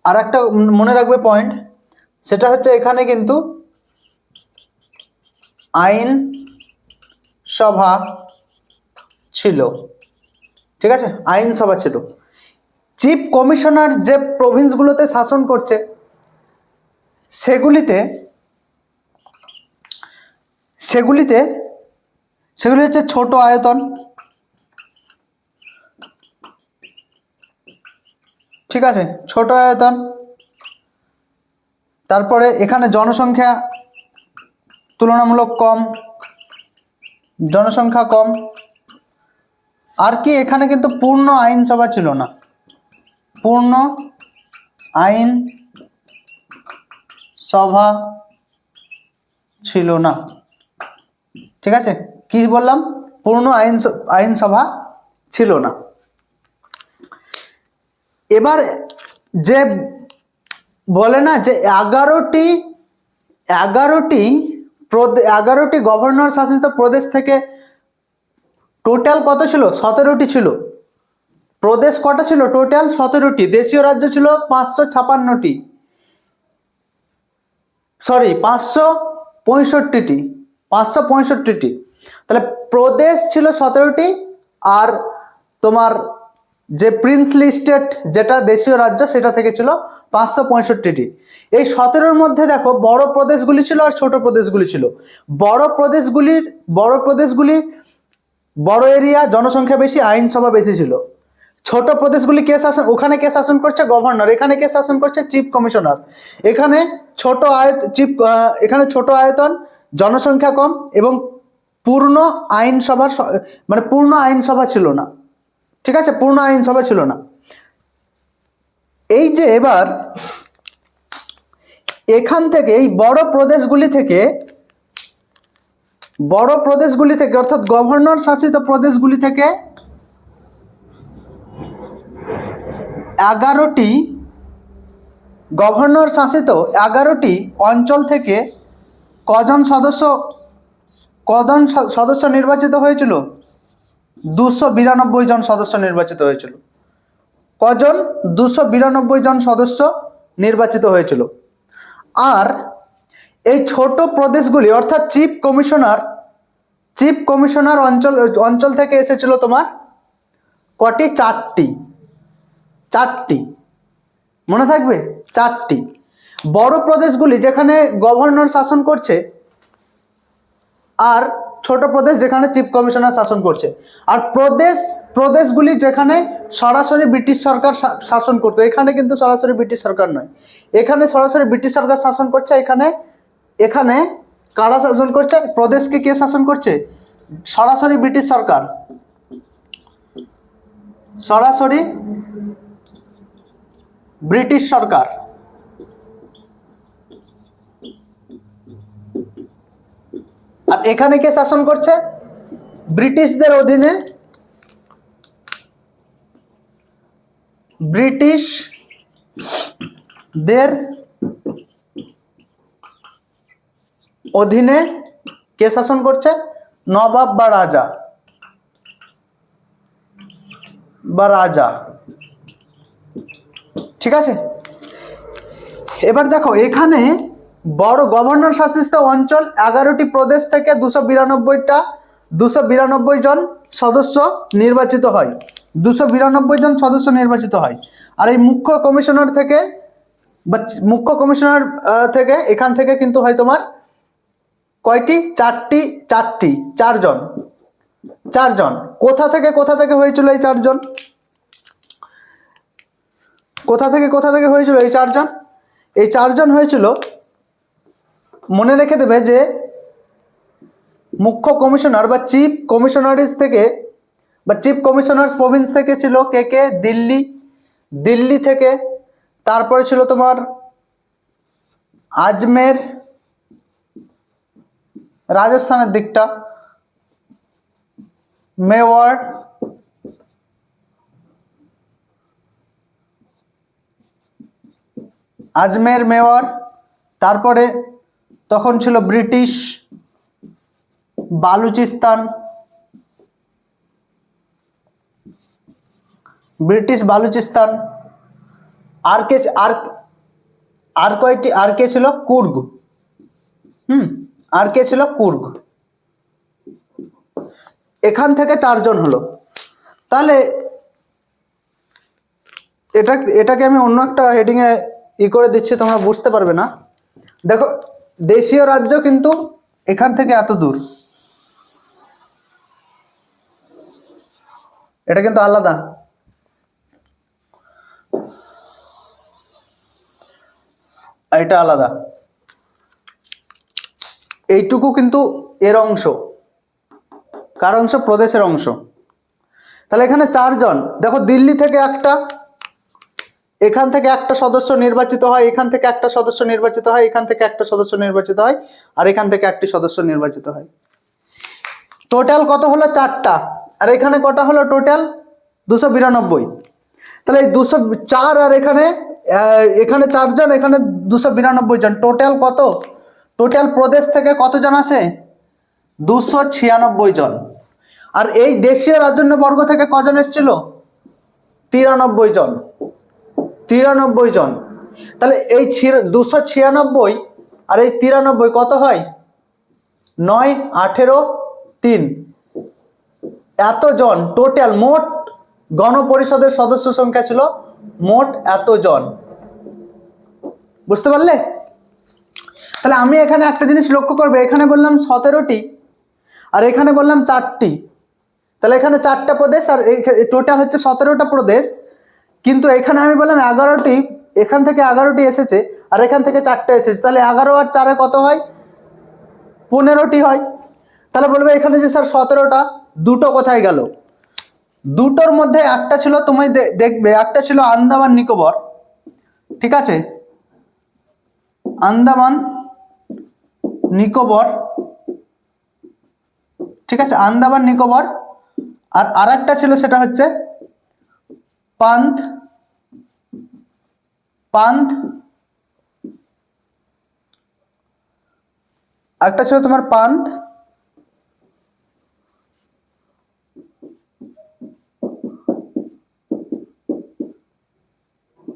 আর একটা মনে রাখবে পয়েন্ট, সেটা হচ্ছে এখানে কিন্তু আইন সভা ছিল। ঠিক আছে, আইনসভা ছিল। চিফ কমিশনার যে প্রভিন্সগুলোতে শাসন করছে সেগুলি হচ্ছে ছোট আয়তন। ঠিক আছে, ছোট আয়তন। তারপরে এখানে জনসংখ্যা তুলনামূলক কম, জনসংখ্যা কম। আর কি, এখানে কিন্তু পূর্ণ আইনসভা ছিল না, পূর্ণ আইন সভা ছিল না। ঠিক আছে, কি বললাম? পূর্ণ আইনসভা ছিল না। এবার যে বলে না যে 11টি গভর্নর শাসিত প্রদেশ থেকে টোটাল কত ছিল? 17টি ছিল। প্রদেশ কটা ছিল? টোটাল 17টি। দেশীয় রাজ্য ছিল 556টি, সরি 565টি। তাহলে প্রদেশ ছিল 17টি, আর তোমার যে প্রিন্সলি স্টেট, যেটা দেশীয় রাজ্য, সেটা থেকে ছিল 565টি। এই 17-র মধ্যে দেখো বড় প্রদেশগুলি ছিল আর ছোট প্রদেশগুলি ছিল। বড় প্রদেশগুলি বড় এরিয়া, জনসংখ্যা বেশি, আইনসভা বেশি ছিল। ছোট প্রদেশগুলি ওখানে কে শাসন করছে? গভর্নর। এখানে কে শাসন করছে? Chief commissioner. এখানে ছোট আয়তন, জনসংখ্যা কম, এবং পূর্ণ আইনসভা ছিল না। ঠিক আছে, পূর্ণ আইনসভা ছিল না। এই যে এবার এখান থেকে এই বড় প্রদেশগুলি থেকে অর্থাৎ গভর্নর শাসিত প্রদেশগুলি থেকে 11টি গভর্নর শাসিত 11টি অঞ্চল থেকে কজন সদস্য কজন সদস্য নির্বাচিত হয়েছিল? 292 জন সদস্য নির্বাচিত হয়েছিল। কজন? 292 জন সদস্য নির্বাচিত হয়েছিল। আর এই ছোট প্রদেশগুলি অর্থাৎ চিফ কমিশনার অঞ্চল থেকে এসেছিল তোমার কটি? চারটি। মনে থাকবে, চারটি। বড় প্রদেশগুলি যেখানে গভর্নর শাসন করছে, আর ছোট প্রদেশ যেখানে চিফ কমিশনার শাসন করছে। আর প্রদেশগুলি যেখানে সরাসরি ব্রিটিশ সরকার শাসন করতো। এখানে কিন্তু সরাসরি ব্রিটিশ সরকার নয়, এখানে সরাসরি ব্রিটিশ সরকার শাসন করছে। এখানে কারা শাসন করছে? প্রদেশকে কে শাসন করছে? সরাসরি ব্রিটিশ সরকার, সরাসরি ব্রিটিশ সরকার। আর এখানে কে শাসন করছে? ব্রিটিশদের অধীনে, ব্রিটিশদের অধীনে কে শাসন করছে? নবাব বা রাজা। ঠিক আছে, এবার দেখো এখানে বড় গভর্নর শাসিত অঞ্চল 11টি প্রদেশ থেকে 292 জন সদস্য নির্বাচিত হয়। 292 জন সদস্য নির্বাচিত হয়। আর এই মুখ্য কমিশনার থেকে এখান থেকে কিন্তু হয় তোমার কয়টি? চারজন। কোথা থেকে হয়েছিল এই চারজন? কোথা থেকে হয়েছিল এই চারজন? এই চারজন হয়েছিল, মনে রেখে দেবে যে মুখ্য কমিশনার বা চিফ কমিশনারিজ থেকে বা চিফ কমিশনার্স প্রভিন্স থেকে ছিল কে? দিল্লি থেকে। তারপরে ছিল তোমার আজমের, রাজস্থানের দিকটা, মেওয়াড়, আজমের, মেওয়াড়। তারপরে তখন ছিল ব্রিটিশ বালুচিস্তান, আর কে ছিল? কুর্গ। আর কে ছিল? কুর্গ। এখান থেকে চারজন হলো। তাহলে এটাকে আমি অন্য একটা হেডিং এ করে দিচ্ছি, তোমরা বুঝতে পারবে না। দেখো দেশীয় রাজ্য কিন্তু এখান থেকে এত দূর, এটা কিন্তু আলাদা। এটা আলাদা, এইটুকু কিন্তু এর অংশ। কার অংশ? প্রদেশের অংশ। তাহলে এখানে চারজন। দেখো দিল্লি থেকে একটা, এখান থেকে একটা সদস্য নির্বাচিত হয়, এখান থেকে একটা সদস্য নির্বাচিত হয়, এখান থেকে একটা সদস্য নির্বাচিত হয়, আর এখান থেকে একটি সদস্য নির্বাচিত হয়। টোটাল কত হলো? 4টা। আর এখানে কটা হলো টোটাল? 292। তাহলে এই 204 আর এখানে চারজন, এখানে 292 জন। টোটাল কত? টোটাল প্রদেশ থেকে কতজন আসে? 296 জন। আর এই দেশীয় রাজন্য বর্গ থেকে কজন এসেছিল? 93 জন। 93 জন। তাহলে এই 296 আর এই 93 কত হয়? 9, 18, 3। এতজন টোটাল মোট গণপরিষদের সদস্য সংখ্যা ছিল মোট এতজন। বুঝতে পারলে? তাহলে আমি এখানে একটা জিনিস লক্ষ্য করবে, এখানে বললাম 17টি আর এখানে বললাম 4টি। তাহলে এখানে 4টা প্রদেশ আর টোটাল হচ্ছে 17টা প্রদেশ। কিন্তু এখানে আমি বললাম 11টি, এখান থেকে 11টি এসেছে আর এখান থেকে 4টা এসেছে। তাহলে 11 আর 4 কত হয়? 15টি হয়। তাহলে বলবে এখানে যে স্যার 17টা, দুটো কোথায় গেল? দুটোর মধ্যে একটা ছিল, তুমি দেখবে একটা ছিল আন্দামান নিকোবর। ঠিক আছে, আন্দামান নিকোবর। ঠিক আছে, আন্দামান নিকোবর। আর আরেকটা ছিল সেটা হচ্ছে পান্থ। একটা ছিল তোমার পান্থ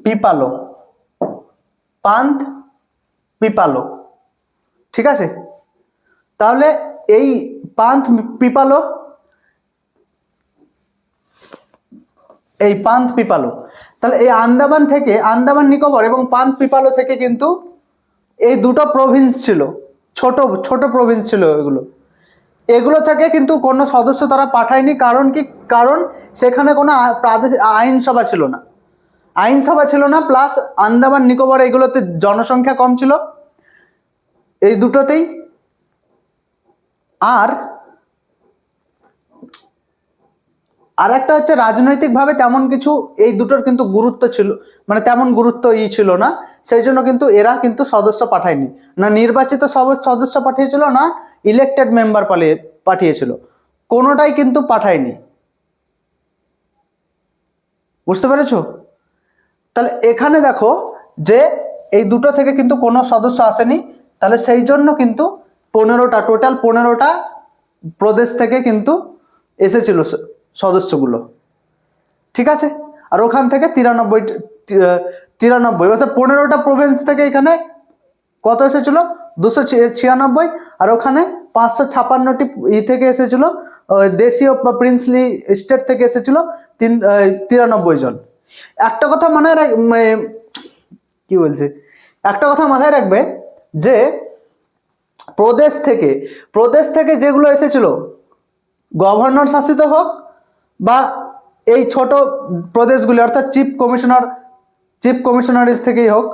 পিপালো, পান্থ পিপালো, ঠিক আছে। তাহলে এই পান্থ পিপালো, এই পান্থ পিপালো, তাহলে এই আন্দামান থেকে, আন্দামান নিকোবর এবং পান্থ পিপালো থেকে কিন্তু এই দুটো প্রভিন্স ছিল, ছোট ছোট প্রভিন্স ছিল এগুলো। এগুলো থেকে কিন্তু কোনো সদস্য তারা পাঠায়নি। কারণ কি? কারণ সেখানে কোনো প্রাদেশিক আইনসভা ছিল না, আইনসভা ছিল না, প্লাস আন্দামান নিকোবর এগুলোতে জনসংখ্যা কম ছিল, এই দুটোতেই। আর একটা হচ্ছে রাজনৈতিকভাবে তেমন কিছু এই দুটোর কিন্তু গুরুত্ব ছিল, মানে তেমন গুরুত্ব ছিল না, সেই জন্য কিন্তু এরা কিন্তু সদস্য পাঠায়নি, না নির্বাচিত সদস্য পাঠিয়েছিল, না ইলেক্টেড মেম্বার পাঠিয়েছিল, কোনোটাই কিন্তু পাঠায়নি। বুঝতে পেরেছো? তাহলে এখানে দেখো যে এই দুটো থেকে কিন্তু কোনো সদস্য আসেনি, তাহলে সেই জন্য কিন্তু 15টা, টোটাল 15টা প্রদেশ থেকে কিন্তু এসেছিল সদস্যগুলো, ঠিক আছে। আর ওখান থেকে 93 অর্থাৎ 15টা প্রভিন্স থেকে এখানে কত এসেছিল? 296। আর ওখানে 556টি থেকে এসেছিল, দেশীয় বা প্রিন্সলি স্টেট থেকে এসেছিল 93 জন। একটা কথা কি বলছে, একটা কথা মাথায় রাখবে যে প্রদেশ থেকে যেগুলো এসেছিল, গভর্নর শাসিত হোক বা এই ছোট প্রদেশগুলি অর্থাৎ চিফ কমিশনারিজ থেকেই হোক,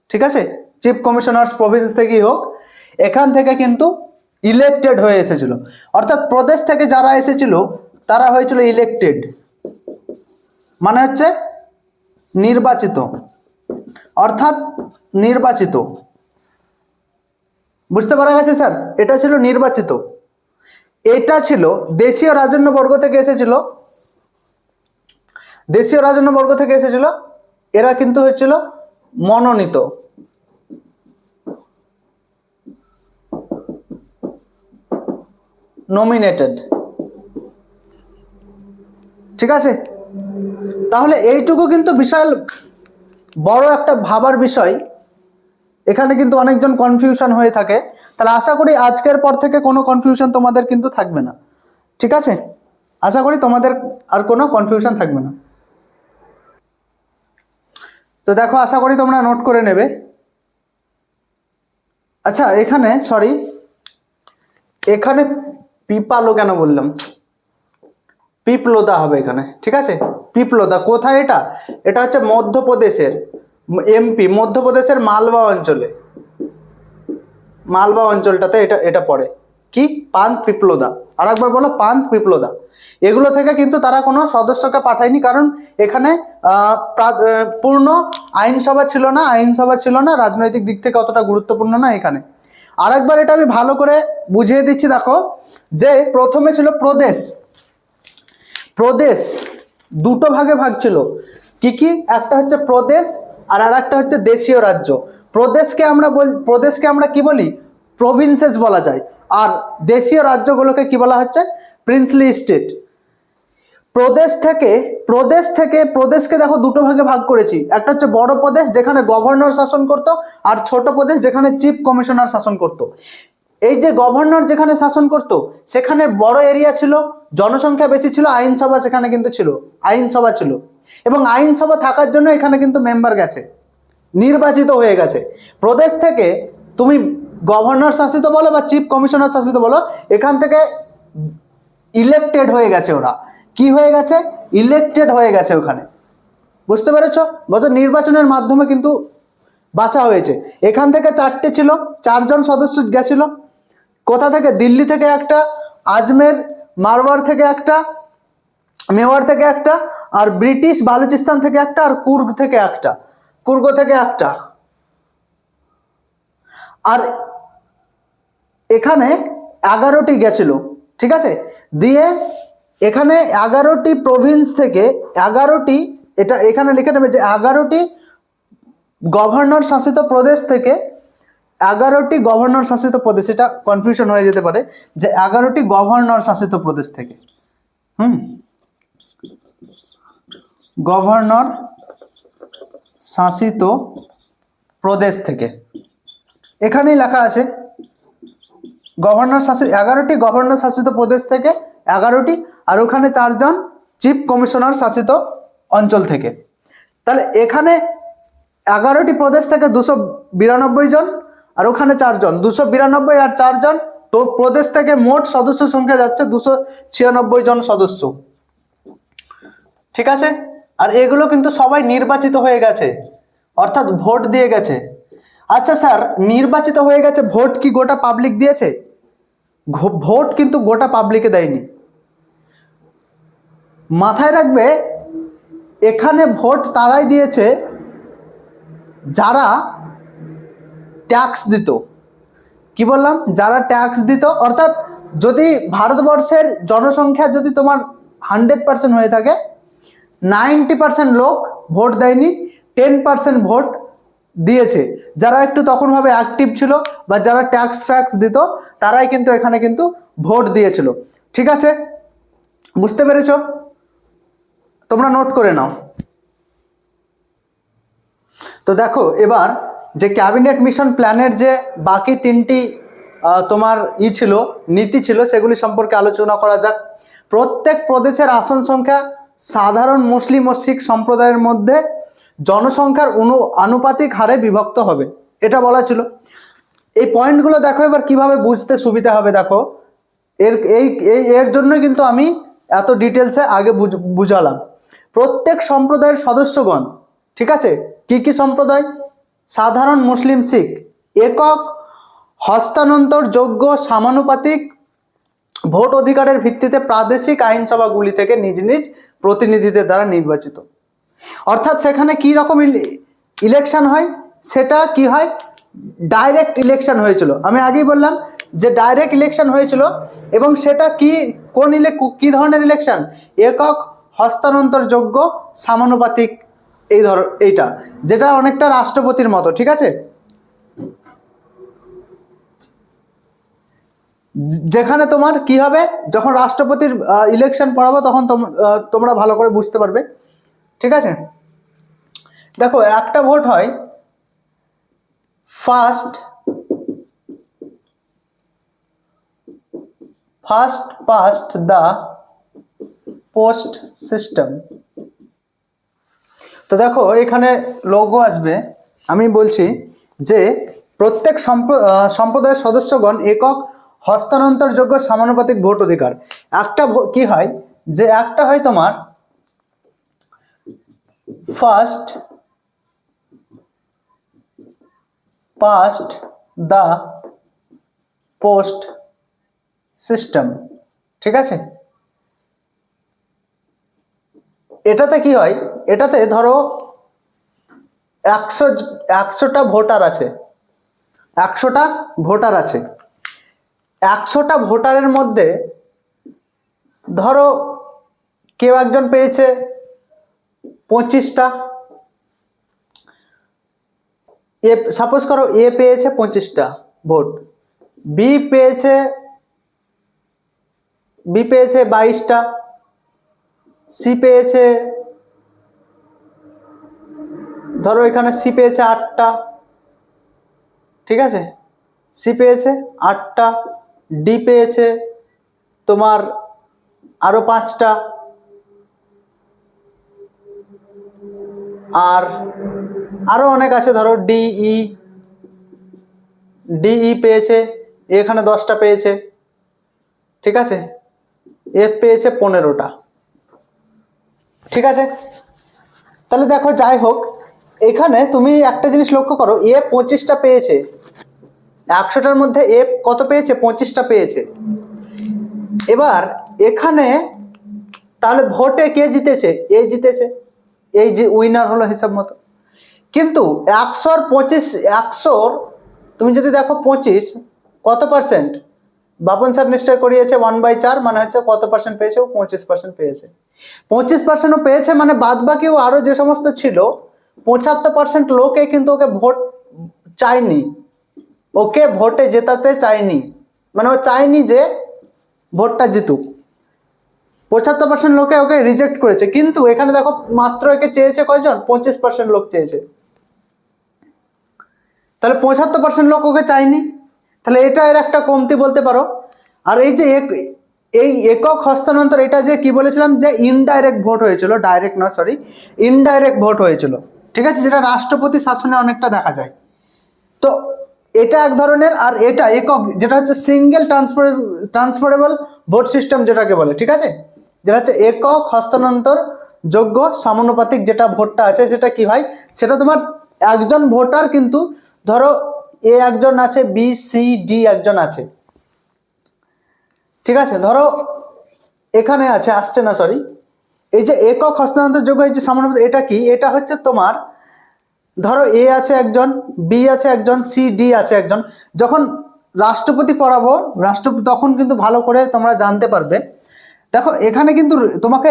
ঠিক আছে, চিফ কমিশনার্স প্রভিন্স থেকেই হোক, এখান থেকে কিন্তু ইলেক্টেড হয়ে এসেছিল। অর্থাৎ প্রদেশ থেকে যারা এসেছিল তারা হয়েছিল ইলেক্টেড, মানে হচ্ছে নির্বাচিত, অর্থাৎ নির্বাচিত। বুঝতে পারা গেছে স্যার? এটা ছিল নির্বাচিত। এটা ছিল দেশীয় রাজন্যবর্গ থেকে এসেছিল, দেশীয় রাজন্যবর্গ থেকে এসেছিল, এরা কিন্তু হয়েছিল মনোনীত, নমিনেটেড, ঠিক আছে। তাহলে এইটুকু কিন্তু বিশাল বড় একটা ভাবার বিষয়, এখানে কিন্তু অনেকজন কনফিউশন হয়ে থাকে। তাহলে আশা করি আজকের পর থেকে কোনো কনফিউশন তোমাদের কিন্তু থাকবে না, ঠিক আছে। আশা করি তোমাদের আর কোনো কনফিউশন থাকবে না। তো দেখো, আশা করি তোমরা নোট করে নেবে। আচ্ছা, এখানে এখানে পিপালো কেন বললাম, পিপলোদা হবে এখানে, ঠিক আছে। পিপলোদা কোথায়? এটা হচ্ছে মধ্যপ্রদেশের এমপি, মধ্যপ্রদেশের মালবা অঞ্চলটাতে এটা পড়ে। কি? পান্থ পিপলোদা। আর একবার বলো, পান্থ পিপলোদা। এগুলো থেকে কিন্তু তারা কোনো সদস্যকে পাঠায়নি, কারণ এখানে পূর্ণ আইনসভা ছিল না, রাজনৈতিক দিক থেকে অতটা গুরুত্বপূর্ণ না এখানে। আর একবার এটা আমি ভালো করে বুঝিয়ে দিচ্ছি, দেখো যে প্রথমে ছিল প্রদেশ দুটো ভাগে ভাগ ছিল। কি? একটা হচ্ছে প্রদেশ আর একটা হচ্ছে দেশীয় রাজ্য। প্রদেশকে আমরা কি বলি? প্রভিন্সেস বলা যায়। আর দেশীয় রাজ্যগুলোকে কি বলা হচ্ছে? Princely state. প্রদেশকে দেখো দুটো ভাগে ভাগ করেছি। একটা হচ্ছে বড় প্রদেশ যেখানে গভর্নর শাসন করত, আর ছোট প্রদেশ যেখানে চিফ কমিশনার শাসন করত। এই যে গভর্নর যেখানে শাসন করত সেখানে বড় এরিয়া ছিল, জনসংখ্যা বেশি ছিল, আইনসভা সেখানে কিন্তু ছিল, আইনসভা ছিল, এবং আইনসভা থাকার জন্য এখানে কিন্তু মেম্বার গেছে, নির্বাচিত হয়ে গেছে। প্রদেশ থেকে তুমি গভর্নর শাসিত বলো বা চিফ কমিশনার শাসিত বলো, এখান থেকে ইলেক্টেড হয়ে গেছে, ওরা কি হয়ে গেছে? ইলেক্টেড হয়ে গেছে ওখানে। বুঝতে পেরেছো? বলতো নির্বাচনের মাধ্যমে কিন্তু বাছা হয়েছে। এখান থেকে 4টে ছিল, 4জন সদস্য গেছিল। কোথা থেকে? দিল্লি থেকে একটা, আজমের মারওয়ার থেকে একটা, মেওয়ার থেকে একটা, আর ব্রিটিশ বালুচিস্তান থেকে একটা, আর কুর্গ থেকে একটা। আর এখানে 11টি গেছিল, ঠিক আছে। দিয়ে এখানে 11টি প্রভিন্স থেকে 11টি, এটা এখানে লিখে নেবে যে 11টি গভর্নর শাসিত প্রদেশ থেকে 11টি গভর্নর শাসিত প্রদেশ, এটা কনফিউশন হয়ে যেতে পারে যে 11টি গভর্নর শাসিত প্রদেশ থেকে, গভর্নর শাসিত প্রদেশ থেকে, এখানেই লেখা আছে গভর্নর শাসিত 11টি গভর্নর শাসিত প্রদেশ থেকে 11টি, আর ওখানে 4 জন চিফ কমিশনার শাসিত অঞ্চল থেকে। তাহলে এখানে 11টি প্রদেশ থেকে 292 জন, আর ওখানে 4 জন, 292 আর 4 জন, তো প্রদেশ থেকে মোট সদস্য সংখ্যা যাচ্ছে 296 জন সদস্য। ঠিক আছে, আর এগুলো কিন্তু সবাই নির্বাচিত হয়ে গেছে, অর্থাৎ ভোট দিয়ে গেছে। আচ্ছা স্যার, নির্বাচিত হয়ে গেছে, ভোট কি গোটা পাবলিক দিয়েছে? ভোট কিন্তু গোটা পাবলিকে দেয়নি। মাথায় রাখবে, এখানে ভোট তারাই দিয়েছে যারা ট্যাক্স দিত। কি বললাম? যারা ট্যাক্স দিত, অর্থাৎ যদি ভারতবর্ষের জনসংখ্যা যদি তোমার 100% হয়ে থাকে, 90% লোক ভোট দেয়নি, 10% ভোট দিয়েছে। যারা একটু তখনভাবে অ্যাক্টিভ ছিল বা যারা ট্যাক্স ফ্যাক্স দিত, তারাই কিন্তু এখানে কিন্তু ভোট দিয়েছিল। ঠিক আছে, বুঝতে পেরেছ? তোমরা নোট করে নাও। তো দেখো, এবার যে ক্যাবিনেট মিশন প্ল্যানের যে বাকি 3টি তোমার ছিল, নীতি ছিল, সেগুলি সম্পর্কে আলোচনা করা যাক। প্রত্যেক প্রদেশের আসন সংখ্যা সাধারণ মুসলিম ও শিখ সম্প্রদায়ের মধ্যে জনসংখ্যার আনুপাতিক হারে বিভক্ত হবে, এটা বলা ছিল। এই পয়েন্টগুলো দেখো এবার কিভাবে বুঝতে সুবিধা হবে। দেখো, এর জন্য কিন্তু আমি এত ডিটেলসে আগে বুঝালাম। প্রত্যেক সম্প্রদায়ের সদস্যগণ, ঠিক আছে, কি কি সম্প্রদায়? সাধারণ মুসলিম শিখ একক হস্তান্তরযোগ্য সমানুপাতিক ভোট অধিকারের ভিত্তিতে প্রাদেশিক আইনসভাগুলি থেকে নিজ নিজ প্রতিনিধিদের দ্বারা নির্বাচিত। অর্থাৎ সেখানে কি রকম ইলেকশন হয়? সেটা কি হয়? ডাইরেক্ট ইলেকশন হয়েছিল। আমি আগেই বললাম যে ডাইরেক্ট ইলেকশন হয়েছিল, এবং সেটা কি ধরনের ইলেকশন? একক হস্তান্তরযোগ্য সমানুপাতিক, এইটা যেটা অনেকটা রাষ্ট্রপতির মতো। ঠিক আছে, যেখানে তোমার কি হবে, যখন রাষ্ট্রপতির ইলেকশন পড়াবো তখন তোমরা ভালো করে বুঝতে পারবে। ঠিক আছে, দেখো, একটা ভোট হয় first past the post system. তো দেখো, এখানে লোগো আসবে। আমি বলছি যে প্রত্যেক সম্প্রদায়ের সদস্যগণ একক হস্তান্তরযোগ্য সমানুপাতিক ভোট অধিকার। একটা কি হয়, যে একটা হয় তোমার first past the post system. ঠিক আছে, এটাতে কি হয়, এটাতে ধরো 100টা ভোটার আছে, 100টা ভোটার আছে। 100টা ভোটারের মধ্যে ধরো কেউ একজন পেয়েছে 25টা, সাপোজ করো এ পেয়েছে 25টা ভোট, বি পেয়েছে 22টা, সি পেয়েছে, ধরো এখানে সি পেয়েছে 8টা। ঠিক আছে, সি পেয়েছে 8টা, ডি পেয়েছে তোমার আরো 5টা, আর আরো অনেক আছে, ধরো ডিই পেয়েছে, এখানে 10টা পেয়েছে। ঠিক আছে, এফ পেয়েছে 15টা। ঠিক আছে, তাহলে দেখো, যাই হোক, এখানে তুমি একটা জিনিস লক্ষ্য করো, এ 25টা পেয়েছে, 100টার মধ্যে এ কত পেয়েছে? 25টা পেয়েছে। এবার এখানে তাহলে ভোটে কে জিতেছে? এ জিতেছে, এই যে উইনার হলো হিসাব মতো। কিন্তু 100 তুমি যদি দেখো 25 কত পার্সেন্ট? বাপন স্যার নিশ্চয় করিয়েছে 1/4, মানে হচ্ছে কত পার্সেন্ট পেয়েছে? ও 25% পেয়েছে। 25%ও পেয়েছে, মানে বাদ বাকিও আরো যে সমস্ত ছিল 75% লোকে কিন্তু ওকে ভোট চায়নি, ওকে ভোটে জেতাতে চায়নি, মানে ও চায়নি যে ভোটটা জিতুক। 75% লোকে ওকে রিজেক্ট করেছে, কিন্তু এখানে দেখো মাত্র একে চেয়েছে কয়জন, 25% লোক চেয়েছে। তাহলে 75% লোক ওকে চায়নি, তাহলে এটা এর একটা কমতি বলতে পারো। আর এই যে এই একক হস্তান্তর, এটা যে কি বলেছিলাম যে ইনডাইরেক্ট ভোট হয়েছিল, ডাইরেক্ট না, সরি, ইনডাইরেক্ট ভোট হয়েছিল, ঠিক আছে, যেটা রাষ্ট্রপতি শাসনে অনেকটা দেখা যায়। তো এটা এক ধরনের, আর এটা একক, যেটা হচ্ছে সিঙ্গেল ট্রান্সফারেবল ভোট সিস্টেম যেটাকে বলে, ঠিক আছে, যেটা হচ্ছে একক হস্তান্তর যোগ্য সমানুপাতিক যেটা ভোটটা আছে, সেটা কি হয়, সেটা তোমার একজন ভোটার, কিন্তু ধরো এ একজন আছে, বি সি ডি একজন আছে, ঠিক আছে, ধরো এখানে আছে, আসছে না, সরি, এই যে একক হস্তান্তর যোগ্য এই যে সমানুপাতিক, এটা কি, এটা হচ্ছে তোমার ধরো এ আছে একজন, বি আছে একজন, সি ডি আছে একজন। যখন রাষ্ট্রপতি পড়াবো, রাষ্ট্রপতি তখন কিন্তু ভালো করে তোমরা জানতে পারবে। দেখো এখানে কিন্তু তোমাকে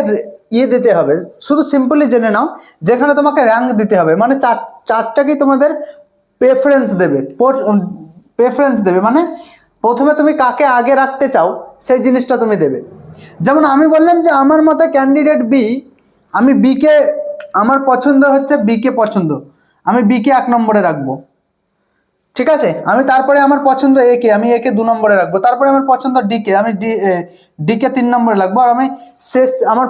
ইয়ে দিতে হবে, শুধু সিম্পলি জেনে নাও, যেখানে তোমাকে র্যাঙ্ক দিতে হবে, মানে চারটাকেই তোমাদের প্রেফারেন্স দেবে, মানে প্রথমে তুমি কাকে আগে রাখতে চাও সেই জিনিসটা তুমি দেবে। যেমন আমি বললাম যে আমার মতে ক্যান্ডিডেট বি, আমি বিকে, আমার পছন্দ হচ্ছে বিকে পছন্দ, আমি বিকে 1 নম্বরে রাখবো, ঠিক আছে, আমি তারপরে আমার পছন্দ এ কে, আমি একে 2 নম্বরে রাখবো, তারপরে আমার পছন্দ ডি কে, আমি ডিকে 3 নম্বরে রাখবো, আর আমি আমার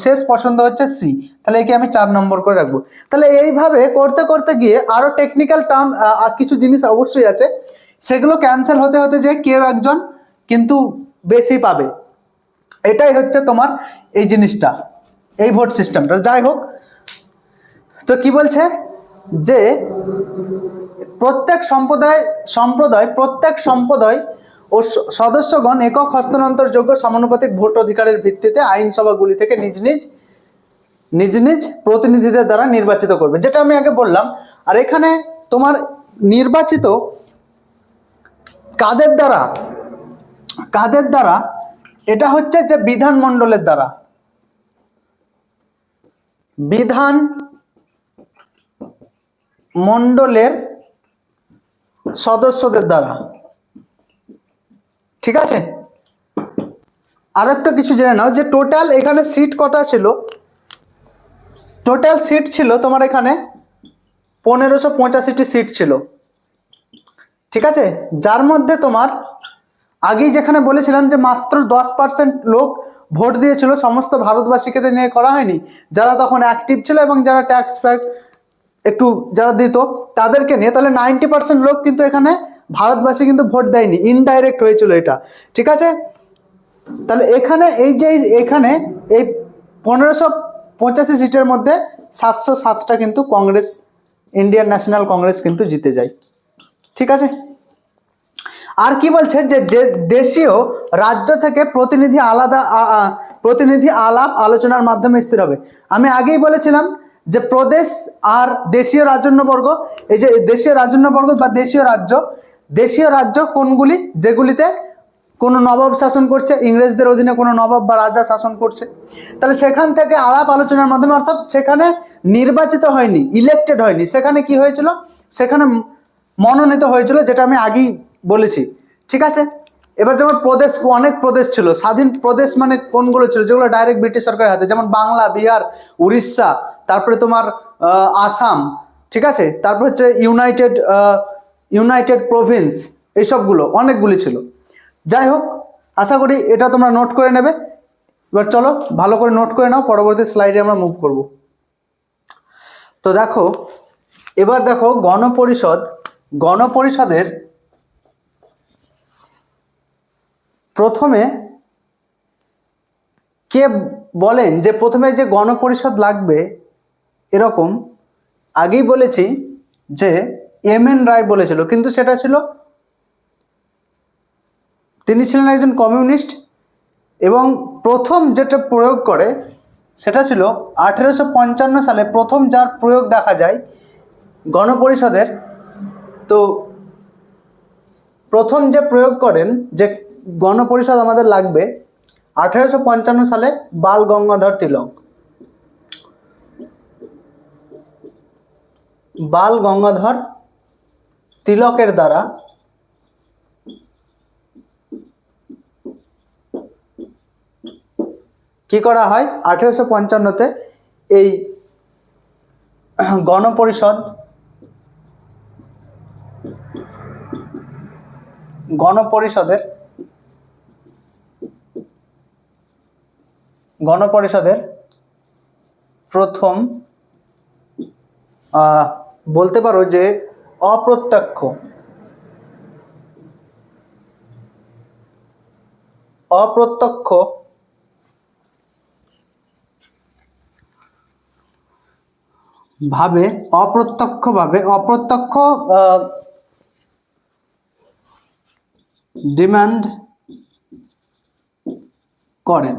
শেষ পছন্দ হচ্ছে সি, তাহলে একে আমি 4 নম্বর করে রাখবো। তাহলে এইভাবে করতে করতে গিয়ে আরো টেকনিক্যাল টার্ম আর কিছু জিনিস অবশ্যই আছে, সেগুলো ক্যান্সেল হতে হতে যে কেউ একজন কিন্তু বেশি পাবে। এটাই হচ্ছে তোমার এই জিনিসটা, এই ভোট সিস্টেমটা। যাই হোক, তো কি বলছে যে প্রত্যেক সম্প্রদায় ও সদস্যগণ একক হস্তান্তরযোগ্য সমানুপাতিক ভোট অধিকারের ভিত্তিতে আইনসভাগুলি থেকে নিজ নিজ প্রতিনিধিদের দ্বারা নির্বাচিত করবে, যেটা আমি আগে বললাম। আর এখানে তোমার নির্বাচিত কাদের দ্বারা, এটা হচ্ছে যে বিধানমণ্ডলের দ্বারা, বিধান মণ্ডলের সদস্যদের দ্বারা, ঠিক আছে। আরেকটা কিছু জেনে নাও যে টোটাল এখানে সিট কটা ছিল, টোটাল সিট ছিল তোমার এখানে 1585টি সিট ছিল, ঠিক আছে, যার মধ্যে তোমার আগেই যেখানে বলেছিলাম যে মাত্র 10% লোক ভোট দিয়েছিল, সমস্ত ভারতবাসীকে নিয়ে করা হয়নি, যারা তখন অ্যাক্টিভ ছিল এবং যারা ট্যাক্স ফ্যাক্স একটু যারা দিত তাদেরকে নিয়ে, তাহলে 90% লোক কিন্তু এখানে ভারতবাসী কিন্তু ভোট দেয়নি, ইনডাইরেক্ট হয়েছিল এটা, ঠিক আছে। তাহলে এখানে এই যে এখানে এই 1585 সিটের মধ্যে 707টা কিন্তু কংগ্রেস, ইন্ডিয়ান ন্যাশনাল কংগ্রেস কিন্তু জিতে যায়, ঠিক আছে। আর কি বলছে যে দেশীয় রাজ্য থেকে প্রতিনিধি আলাপ আলোচনার মাধ্যমে স্থির হবে। আমি আগেই বলেছিলাম যে প্রদেশ আর দেশীয় রাজন্যবর্গ, এই যে দেশীয় রাজন্যবর্গ বা দেশীয় রাজ্য কোনগুলি, যেগুলিতে কোনো নবাব শাসন করছে, ইংরেজদের অধীনে কোনো নবাব বা রাজা শাসন করছে, তাহলে সেখান থেকে আলাপ আলোচনার মাধ্যমে, অর্থাৎ সেখানে নির্বাচিত হয়নি, ইলেক্টেড হয়নি, সেখানে কি হয়েছিল, সেখানে মনোনীত হয়েছিল, যেটা আমি আগেই বলেছি, ঠিক আছে। এবার যেমন প্রদেশ, অনেক প্রদেশ ছিল, স্বাধীন প্রদেশ মানে কোনগুলো ছিল, যেগুলো ডাইরেক্ট ব্রিটিশ সরকারের হাতে, যেমন বাংলা, বিহার, উড়িষ্যা, তারপরে তোমার আসাম, ঠিক আছে, তারপর হচ্ছে ইউনাইটেড প্রভিন্স, এইসবগুলো অনেকগুলি ছিল। যাই হোক, আশা করি এটা তোমরা নোট করে নেবে। এবার চলো ভালো করে নোট করে নাও, পরবর্তী স্লাইডে আমরা মুভ করব। তো দেখো, এবার দেখো গণপরিষদের প্রথমে কে বলেন যে প্রথমে যে গণপরিষদ লাগবে, এরকম আগেই বলেছি যে এম.এন. রায় বলেছিল, কিন্তু সেটা ছিল, তিনি ছিলেন একজন কমিউনিস্ট, এবং প্রথম যেটা প্রয়োগ করে সেটা ছিল 1855 সালে প্রথম যার প্রয়োগ দেখা যায় গণপরিষদের। তো প্রথম যে প্রয়োগ করেন যে গণপরিষদ আমাদের লাগবে 1855 সালে বাল গঙ্গাধর তিলক, বাল গঙ্গাধর তিলকের দ্বারা কি করা হয় 1855-তে এই গণপরিষদের প্রথম বলতে পারো যে অপ্রত্যক্ষ ডিমান্ড করেন।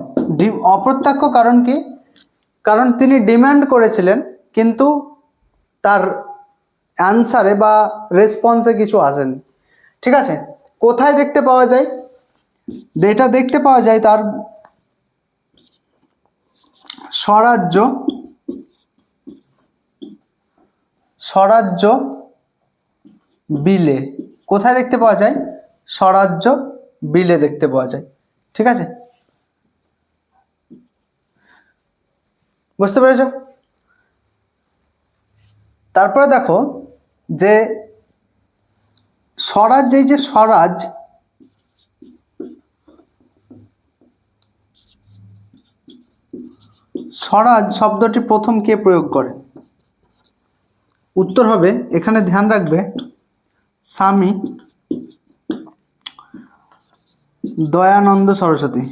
অপ্রত্যক্ষ কারণ কি? কারণ তিনি ডিমান্ড করেছিলেন কিন্তু তার অ্যানসারে বা রেসপন্সে কিছু আসেনি। ঠিক আছে, কোথায় দেখতে পাওয়া যায়? এটা দেখতে পাওয়া যায় তার স্বরাজ্য বিলে। কোথায় দেখতে পাওয়া যায়? স্বরাজ্য বিলে দেখতে পাওয়া যায়। ঠিক আছে, বুঝতে পেরেছ? তারপরে দেখো যে স্বরাজ, এই যে স্বরাজ শব্দটি প্রথম কে প্রয়োগ করে? উত্তর হবে, এখানে ধ্যান রাখবে, স্বামী দয়ানন্দ সরস্বতী।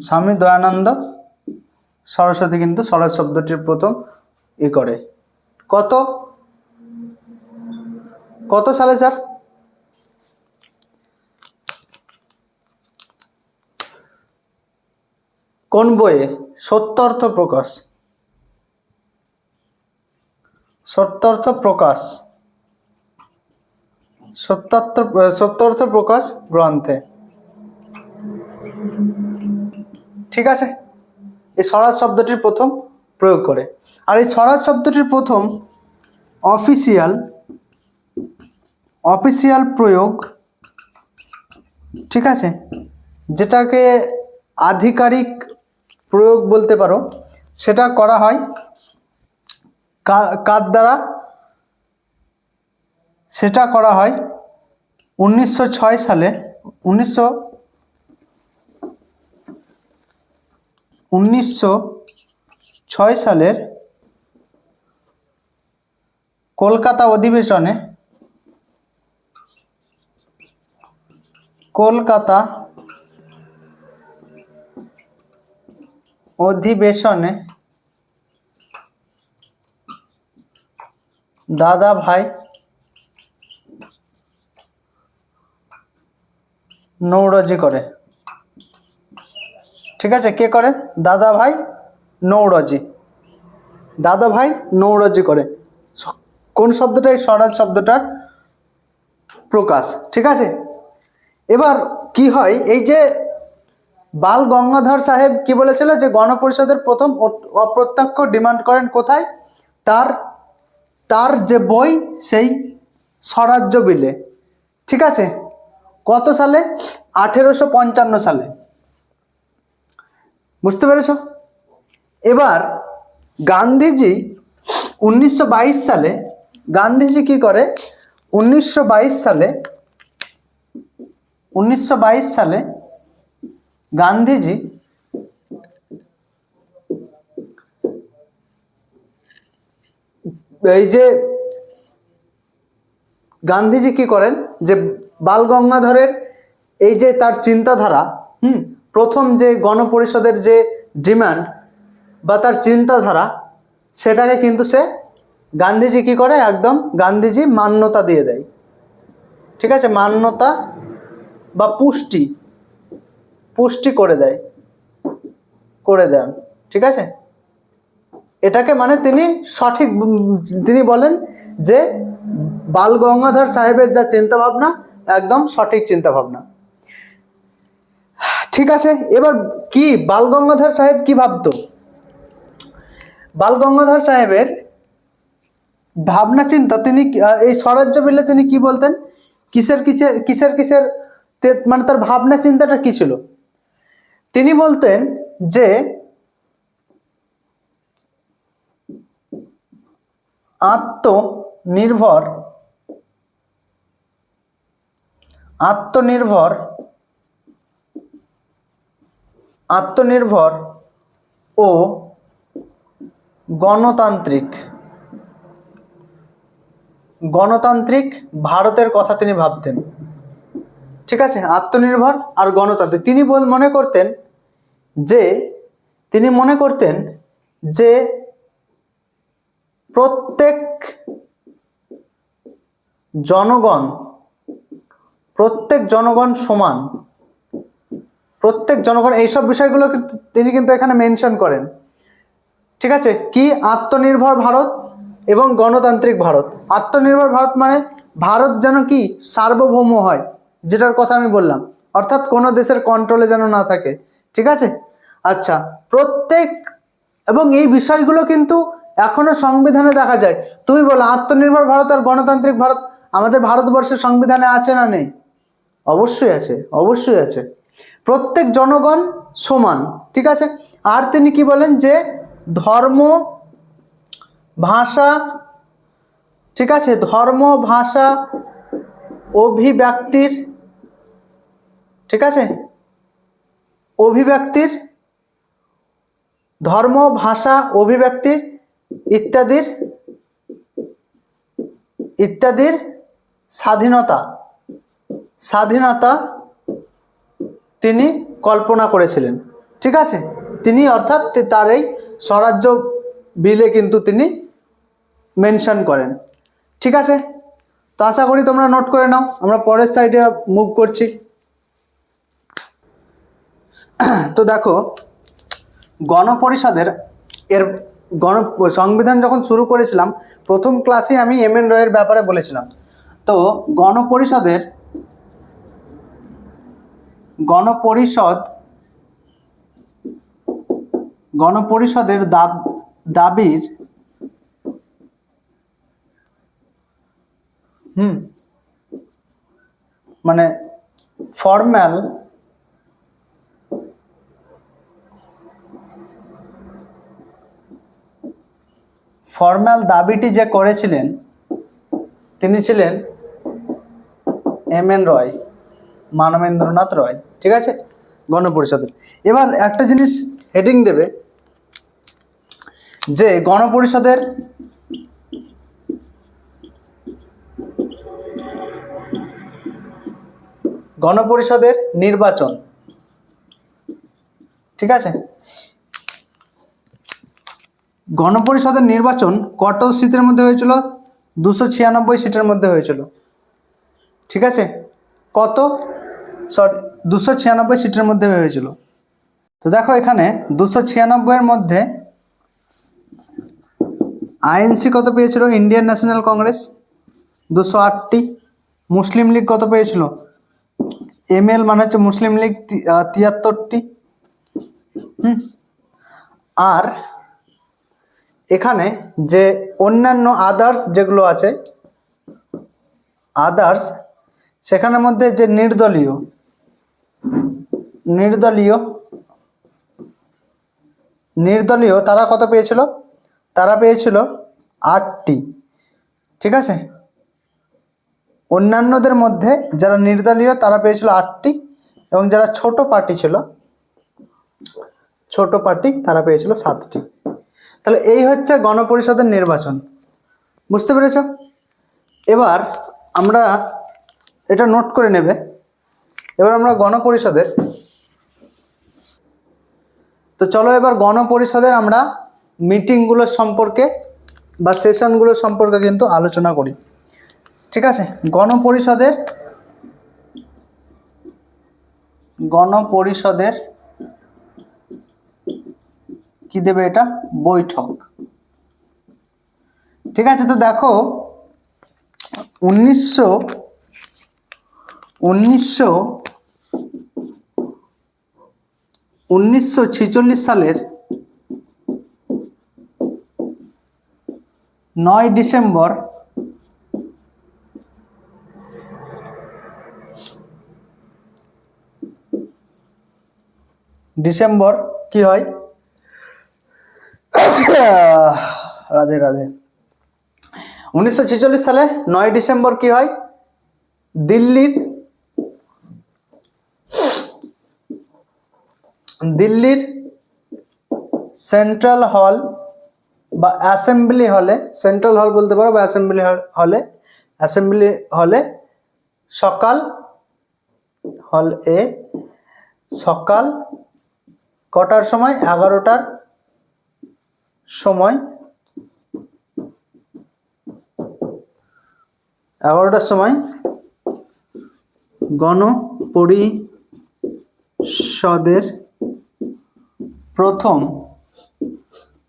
স্বামী দয়ানন্দ সরস্বতী কিন্তু স্বরাজ শব্দটির প্রথম করে। কত সালে স্যার? কোন বইয়ে? সত্যার্থ প্রকাশ গ্রন্থে। ঠিক আছে, এই স্বরাজ শব্দটির প্রথম প্রয়োগ করে। আর এই স্বরাজ শব্দটির প্রথম অফিসিয়াল প্রয়োগ, ঠিক আছে, যেটাকে আধিকারিক প্রয়োগ বলতে পারো, সেটা করা হয় কার দ্বারা? সেটা করা হয় 1906 সালে 1906 সালের কলকাতা অধিবেশনে দাদাভাই নৌরজি করে। ঠিক আছে, কে করে? দাদাভাই নৌরজি করে। কোন শব্দটা? এই স্বরাজ শব্দটার প্রকাশ। ঠিক আছে, এবার কি হয়, এই যে বাল গঙ্গাধর সাহেব কি বলেছিল যে গণপরিষদের প্রথম অপ্রত্যক্ষ ডিমান্ড করেন কোথায়? তার যে বই সেই স্বরাজ্য বিলে। ঠিক আছে, কত সালে? 1855 সালে। বুঝতে পেরেছ? এবার গান্ধীজি 1922 সালে গান্ধীজি কি করে? 1922 সালে গান্ধীজি কি করেন যে বাল গঙ্গাধরের এই যে তার চিন্তাধারা, প্রথম যে গণপরিষদের যে ডিমান্ড বা তার চিন্তাধারা, সেটাকে কিন্তু গান্ধীজি কি করে? একদম গান্ধীজি মান্যতা দিয়ে দেয়। ঠিক আছে, মান্যতা বা পুষ্টি করে দেন। ঠিক আছে, এটাকে মানে তিনি বলেন যে বাল গঙ্গাধর সাহেবের যা চিন্তাভাবনা একদম সঠিক চিন্তাভাবনা। ঠিক আছে, এবার কি বাল গঙ্গাধর সাহেব কি ভাবতো? বাল গঙ্গাধর সাহেবের ভাবনা চিন্তা, তিনি এই স্বরাজ্য বিলে তিনি কি বলতেন? কিসের মানে তার ভাবনা চিন্তাটা কি ছিল? তিনি বলতেন যে আত্মনির্ভর আত্মনির্ভর আত্মনির্ভর ও গণতান্ত্রিক ভারতের কথা তিনি ভাবতেন। ঠিক আছে, আত্মনির্ভর আর গণতান্ত্রিক। তিনি মনে করতেন যে প্রত্যেক জনগণ সমান, প্রত্যেক জনগণ, এইসব বিষয়গুলো তিনি কিন্তু এখানে মেনশন করেন। ঠিক আছে, কি? আত্মনির্ভর ভারত এবং গণতান্ত্রিক ভারত। আত্মনির্ভর ভারত মানে ভারত যেন কি সার্বভৌম হয়, যেটার কথা আমি বললাম, অর্থাৎ কোনো দেশের কন্ট্রোলে যেন না থাকে। ঠিক আছে, আচ্ছা, এবং এই বিষয়গুলো কিন্তু এখনো সংবিধানে দেখা যায়। তুমি বলো, আত্মনির্ভর ভারত আর গণতান্ত্রিক ভারত আমাদের ভারতবর্ষের সংবিধানে আছে না নেই? অবশ্যই আছে, অবশ্যই আছে। প্রত্যেক জনগণ সমান। ঠিক আছে, আর তিনি কি বলেন যে ধর্ম ভাষা, ঠিক আছে, ধর্ম ভাষা অভিব্যক্তির, ঠিক আছে, ধর্ম ভাষা অভিব্যক্তির ইত্যাদির স্বাধীনতা তিনি কল্পনা করেছিলেন। ঠিক আছে, তিনি অর্থাৎ তার এই স্বরাজ্য বিলে কিন্তু তিনি মেনশন করেন। ঠিক আছে, তো আশা করি তোমরা নোট করে নাও। আমরা পরের সাইডে মুভ করছি। তো দেখো, গণপরিষদের সংবিধান যখন শুরু করেছিলাম, প্রথম ক্লাসে আমি এম.এন. রয়ের ব্যাপারে বলেছিলাম। তো গণপরিষদের দাবির মানে ফর্মাল দাবিটি যে করেছিলেন তিনি ছিলেন এম.এন. রয়, মানবেন্দ্রনাথ রয়। ঠিক আছে, গণপরিষদের। এবার একটা জিনিস হেডিং দেবে যে গণপরিষদের নির্বাচন। ঠিক আছে, গণপরিষদের নির্বাচন কত সিটের মধ্যে হয়েছিল? 296 সিটের মধ্যে হয়েছিল। ঠিক আছে, 296 সিটের মধ্যে হয়েছিল। তো দেখো, এখানে 296-এর মধ্যে আইএনসি কত পেয়েছিল? ইন্ডিয়ান ন্যাশনাল কংগ্রেস 208টি। মুসলিম লীগ কত পেয়েছিল? এমএল মানে হচ্ছে মুসলিম লীগ 73টি। আর এখানে যে অন্যান্য আদার্স যেগুলো আছে, সেখানের মধ্যে যে নির্দলীয় তারা কত পেয়েছিল? তারা পেয়েছিল 8টি। ঠিক আছে, অন্যান্যদের মধ্যে যারা নির্দলীয় তারা পেয়েছিল 8টি, এবং যারা ছোট পার্টি তারা পেয়েছিল 7টি। তাহলে এই হচ্ছে গণপরিষদের নির্বাচন। বুঝতে পেরেছ? এবার আমরা এটা নোট করে নেবে। এবার আমরা গণপরিষদের, তো চলো এবার গণপরিষদের আমরা মিটিংগুলোর সম্পর্কে বা সেশনগুলোর সম্পর্কে কিন্তু আলোচনা করি। ঠিক আছে, গণপরিষদের কি দেবে? এটা বৈঠক। ঠিক আছে, তো দেখো 1946 সালের 9 ডিসেম্বর ডিসেম্বর কি হয়, রাধে রাধে, 1946 সালে 9 ডিসেম্বর কি হয়, দিল্লির সেন্ট্রাল হল বা অ্যাসেম্বলি হলে, সেন্ট্রাল হল বলতে পারো বা অ্যাসেম্বলি হলে সকাল কটার সময়, 11টার সময়, 11টার সময়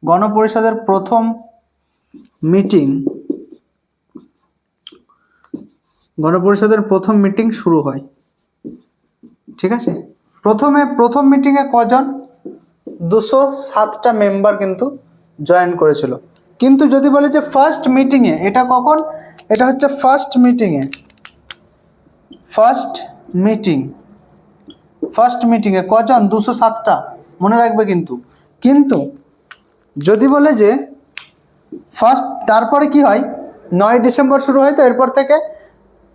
গণপরিষদের প্রথম মিটিং শুরু হয়। ঠিক আছে, প্রথম মিটিংয়ে কজন, 207টা মেম্বার কিন্তু জয়েন করেছিল। কিন্তু যদি বলে যে ফার্স্ট মিটিংয়ে, এটা কখন, এটা হচ্ছে ফার্স্ট মিটিংয়ে কজন, 207টা, মনে রাখবে। কিন্তু যদি বলে যে ফার্স্ট, তারপরে কি হয়, 9 ডিসেম্বর শুরু হয়, তো এরপর থেকে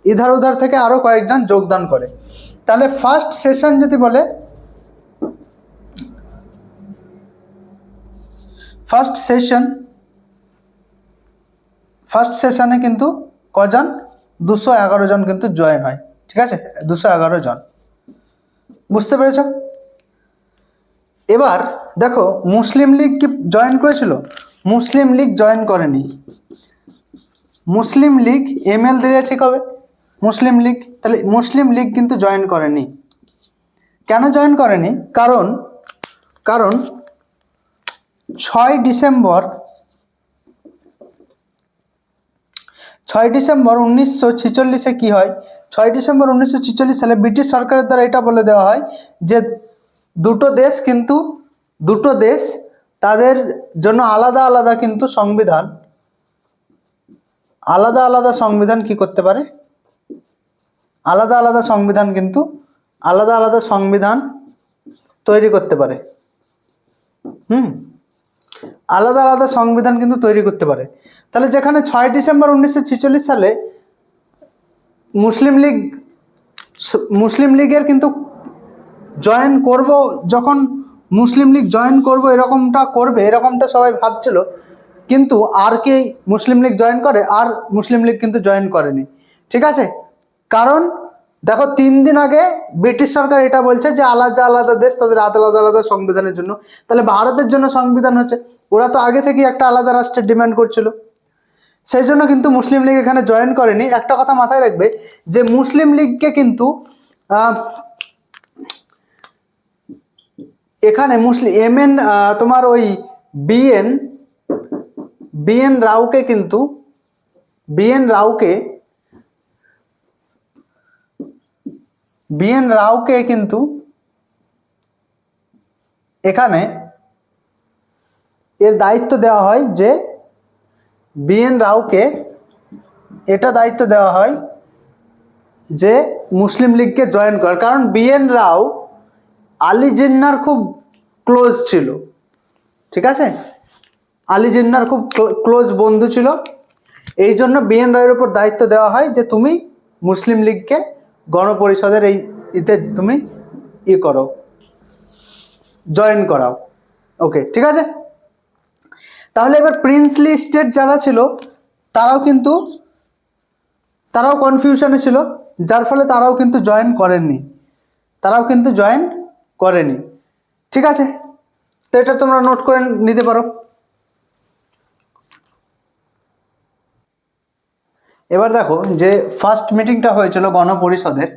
ইধার উধার থেকে আরো কয়েকজন যোগদান করে। তাহলে ফার্স্ট সেশন যদি বলে, ফার্স্ট সেশনে কিন্তু কজন, 211 জন কিন্তু জয়েন হয়। ঠিক আছে, 211 জন, বুঝতে পেরেছ? এবার দেখো, মুসলিম লীগ কি জয়েন করেছিল? মুসলিম লীগ জয়েন করেনি। মুসলিম লীগ এমএল দিলে ঠিক হবে, মুসলিম লীগ, তাহলে মুসলিম লীগ কিন্তু জয়েন করেনি। কেন জয়েন করেনি? কারণ 6 ডিসেম্বর 1946-এ কি হয়, 6 ডিসেম্বর 1946 সালে ব্রিটিশ সরকারের দ্বারা এটা বলে দেওয়া হয় যে দুটো দেশ তাদের জন্য আলাদা আলাদা সংবিধান কি করতে পারে, আলাদা আলাদা সংবিধান তৈরি করতে পারে। আলাদা আলাদা সংবিধান কিন্তু তৈরি করতে পারে। তাহলে যেখানে 6 ডিসেম্বর 1946 সালে মুসলিম লীগের কিন্তু জয়েন করব, যখন মুসলিম লীগ জয়েন করব এরকমটা সবাই ভাবছিল, কিন্তু আর কি মুসলিম লীগ জয়েন করে? আর মুসলিম লীগ কিন্তু জয়েন করেনি। ঠিক আছে, কারণ দেখো 3 দিন আগে ব্রিটিশ সরকার এটা বলছে যে আলাদা আলাদা দেশ তাদের আলাদা আলাদা সংবিধানের জন্য, তাহলে ভারতের জন্য সংবিধান হচ্ছে, ওরা তো আগে থেকে একটা আলাদা রাষ্ট্রের ডিমান্ড করছিল, সেই জন্য কিন্তু মুসলিম লীগ এখানে জয়েন করেনি। একটা কথা মাথায় রাখবে যে মুসলিম লীগকে কিন্তু এখানে তোমার ওই বিএন রাওকে কিন্তু এখানে এর দায়িত্ব দেওয়া হয় যে বিএন রাওকে এটা দায়িত্ব দেওয়া হয় যে মুসলিম লীগকে জয়েন করার, কারণ বিএন রাও আলী জিন্নার খুব ক্লোজ ছিল। ঠিক আছে, আলী জিন্নার খুব ক্লোজ বন্ধু ছিল, এই জন্য বিএন রায়ের উপর দায়িত্ব দেওয়া হয় যে তুমি মুসলিম লীগকে গণপরিষদের তুমি জয়েন করাও। ওকে, ঠিক আছে। তাহলে এবার প্রিন্সলি স্টেট যারা ছিল তারাও কনফিউশনে ছিল, যার ফলে তারাও কিন্তু জয়েন করেনি। ঠিক আছে, তো এটা তোমরা নোট করে নিতে পারো। এবার দেখো যে ফার্স্ট মিটিংটা হয়েছিল গণপরিষদের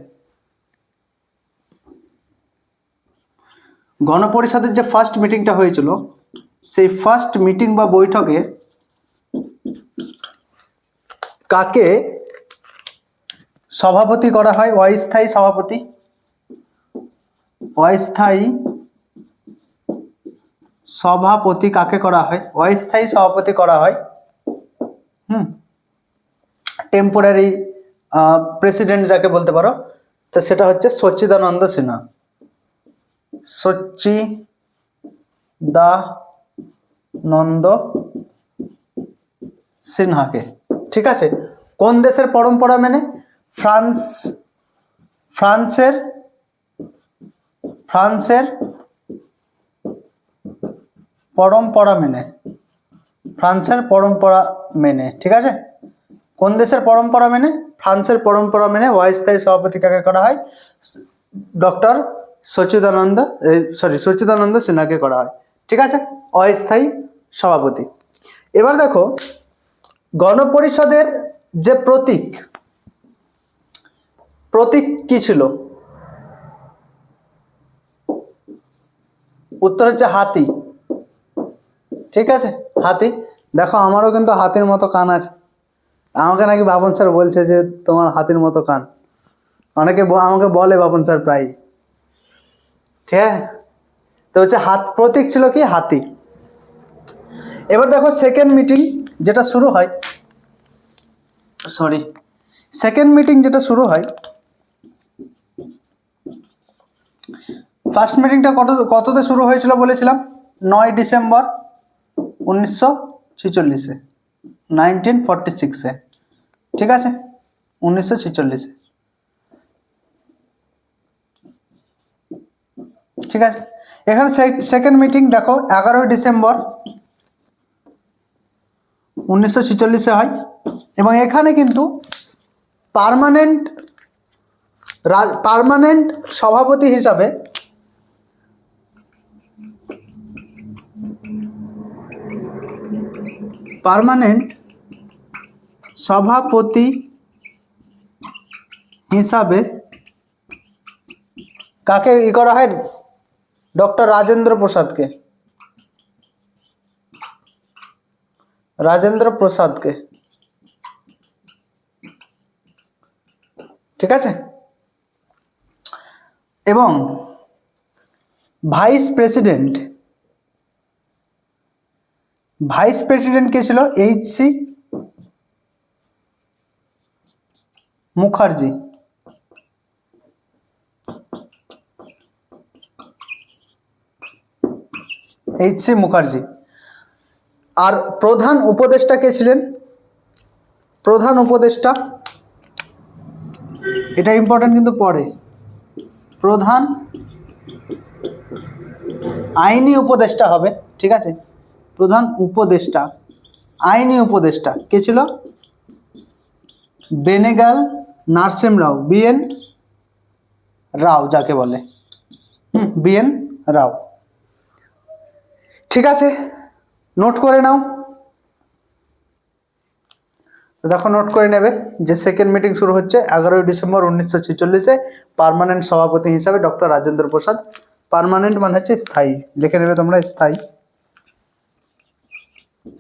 যে ফার্স্ট মিটিংটা হয়েছিল, সেই ফার্স্ট মিটিং বা বৈঠকে কাকে সভাপতি করা হয়? অস্থায়ী সভাপতি কাকে করা হয়? অস্থায়ী সভাপতি করা হয় টেম্পোরারি প্রেসিডেন্ট যাকে বলতে পারো, তো সেটা হচ্ছে সচ্চিদানন্দ সিনহা। সচ্চিদানন্দ সিনহাকে। ঠিক আছে, কোন দেশের পরম্পরা মেনে? ফ্রান্সের পরম্পরা মেনে, ফ্রান্সের পরম্পরা মেনে। ঠিক আছে, কোন দেশের পরম্পরা মেনে? ফ্রান্সের পরম্পরা মেনে অস্থায়ী সভাপতি কাকে করা হয়? ডক্টর সচ্চিদানন্দ সিনহাকে করা হয়। ঠিক আছে, অস্থায়ী সভাপতি। এবার দেখো গণপরিষদের যে প্রতীক কি ছিল? উত্তর হচ্ছে হাতি। ঠিক আছে, হাতি। দেখো আমারও কিন্তু হাতির মতো কান আছে। আমাকে নাকি বাপন স্যার বলছে যে তোমার হাতির মতো কান, অনেকে আমাকে বলে বাপন স্যার প্রায়। ঠিক আছে, তো হচ্ছে প্রতীক ছিল কি? হাতি। এবার দেখো সেকেন্ড মিটিং যেটা শুরু হয়, ফার্স্ট মিটিংটা কততে শুরু হয়েছিল বলেছিলাম? 9 ডিসেম্বর 1946-এ, 1946-এ। ঠিক আছে, 1946-এ। ঠিক আছে, এখানে সেকেন্ড মিটিং দেখো 11 ডিসেম্বর 1946-এ হয়, এবং এখানে কিন্তু পার্মানেন্ট সভাপতি হিসাবে কাকে করা হয়? ডক্টর রাজেন্দ্র প্রসাদকে। ঠিক আছে, এবং ভাইস প্রেসিডেন্ট কে ছিল? এইচ.সি. মুখার্জি। আর প্রধান উপদেষ্টা কে ছিলেন? এটা ইম্পর্টেন্ট কিন্তু পরে। প্রধান আইনি উপদেষ্টা হবে। ঠিক আছে, প্রধান আইনি উপদেষ্টা কে ছিল? বেনেগাল নারসিম রাও, BN রাও যাকে বলে। BN রাও। ঠিক আছে, নোট করে নাও। দেখো নোট করে নেবে যে সেকেন্ড মিটিং শুরু হচ্ছে 11 ডিসেম্বর 1946-এ, পার্মানেন্ট সভাপতি হিসাবে ডক্টর রাজেন্দ্র প্রসাদ। পার্মানেন্ট মানে হচ্ছে স্থায়ী, লিখে নেবে তোমরা,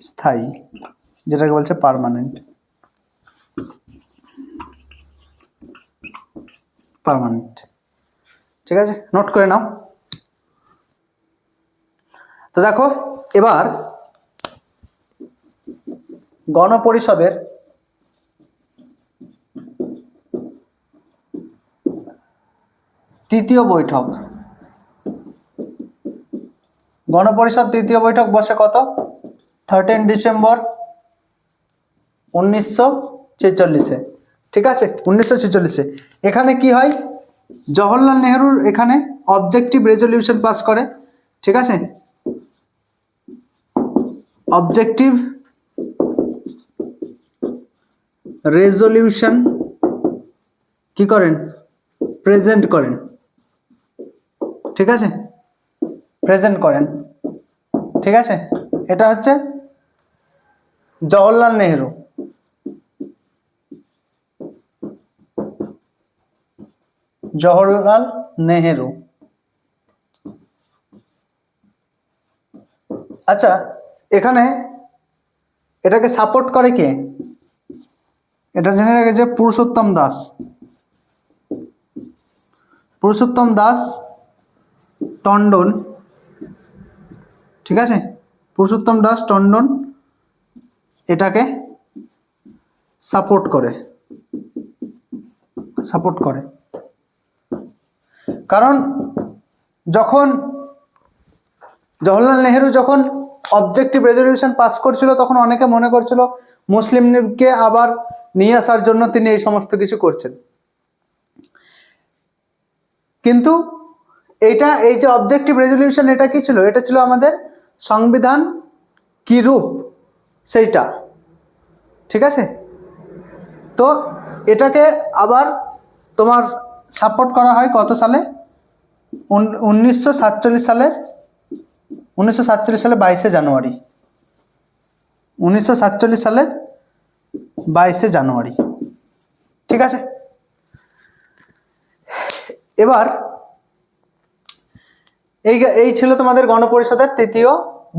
স্থায়ী যেটাকে বলছে পার্মানেন্ট। ঠিক আছে, নোট করে নাও। তো দেখো এবার গণপরিষদের তৃতীয় বৈঠক। গণপরিষদ তৃতীয় বৈঠক বসে কত? 13 ডিসেম্বর 1946-এ। ঠিক আছে, 1946-এ। এখানে কি হয়? জওহরলাল নেহরুর এখানে অবজেক্টিভ রেজলিউশন পাস করে। ঠিক আছে, অবজেক্টিভ রেজলিউশন কি করেন? প্রেজেন্ট করেন। ঠিক আছে, প্রেজেন্ট করেন। ঠিক আছে, এটা হচ্ছে জওহরলাল নেহেরু। আচ্ছা, এখানে এটাকে সাপোর্ট করে কে? এটা জেনে রেখেছে পুরুষোত্তম দাস টন্ডন। ঠিক আছে, পুরুষোত্তম দাস টন্ডন এটাকে সাপোর্ট করে। কারণ যখন জওহরলাল নেহেরু যখন অবজেক্টিভ রেজলিউশন পাস করছিল, তখন অনেকে মনে করছিল মুসলিম লীগকে আবার নিয়ে আসার জন্য তিনি এই সমস্ত কিছু করছেন। কিন্তু এই যে অবজেক্টিভ রেজলিউশন, এটা কি ছিল? এটা ছিল আমাদের সংবিধান কি রূপ সেইটা, ঠিক আছে? তো এটাকে আবার তোমার সাপোর্ট করা হয় কত সালে? 1947 সালের 22শে জানুয়ারি। 1947 সালের 22শে জানুয়ারি, ঠিক আছে? এবার এই ছিল তোমাদের গণপরিষদের তৃতীয়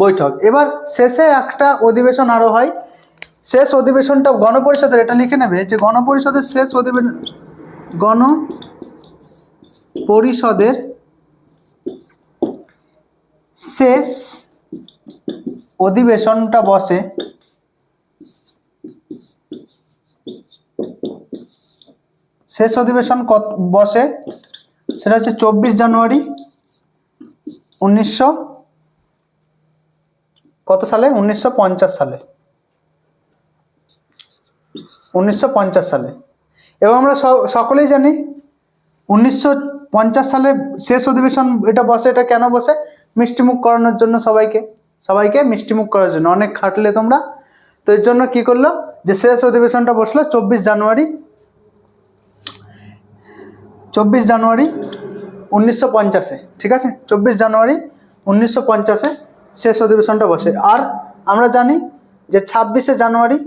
বৈঠক। এবার শেষে একটা অধিবেশন আরো হয়। শেষ অধিবেশনটা গণপরিষদের, এটা লিখে নেবে যে গণপরিষদের শেষ গণপরিষদের শেষ অধিবেশনটা বসে বসে সেটা হচ্ছে 24 জানুয়ারি 1950 সালে। 1950 সালে। এবং আমরা সকলেই জানি 1950 সালে শেষ অধিবেশন এটা বসে। এটা কেন বসে? মিষ্টিমুখ করানোর জন্য, সবাইকে মিষ্টিমুখ করার জন্য। অনেক খাটলে তোমরা, তো এর জন্য কি করলো যে শেষ অধিবেশনটা বসলো 24 জানুয়ারি 1950-এ, ঠিক আছে? 24 জানুয়ারি 1950-এ শেষ অধিবেশনটা বসে। আর আমরা জানি যে 26শে জানুয়ারি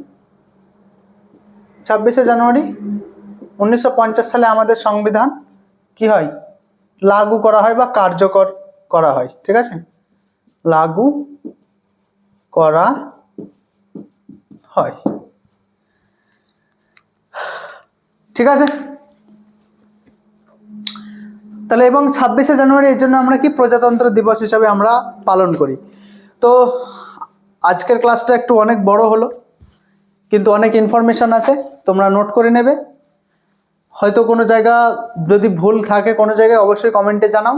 1950 সালে আমাদের সংবিধান কি হয়? লাগু করা হয় বা কার্যকর করা হয়, ঠিক আছে? লাগু করা হয়, ঠিক আছে? তাহলে এবং 26শে জানুয়ারি এর জন্য আমরা কি প্রজাতন্ত্র দিবস হিসাবে আমরা পালন করি। তো আজকের ক্লাসটা একটু অনেক বড় হলো, কিন্তু অনেক ইনফরমেশন আছে, তোমরা নোট করে নেবে। হয়তো কোনো জায়গা যদি ভুল থাকে কোনো জায়গায়, অবশ্যই কমেন্টে জানাও।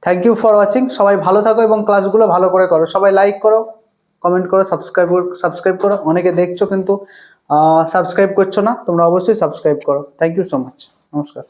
Thank you for watching. সবাই ভালো থাকো এবং ক্লাসগুলো ভালো করে করো। সবাই লাইক করো, কমেন্ট করো, সাবস্ক্রাইব করো। অনেকে দেখছো কিন্তু সাবস্ক্রাইব করছো না, তোমরা অবশ্যই সাবস্ক্রাইব করো। Thank you so much. নমস্কার।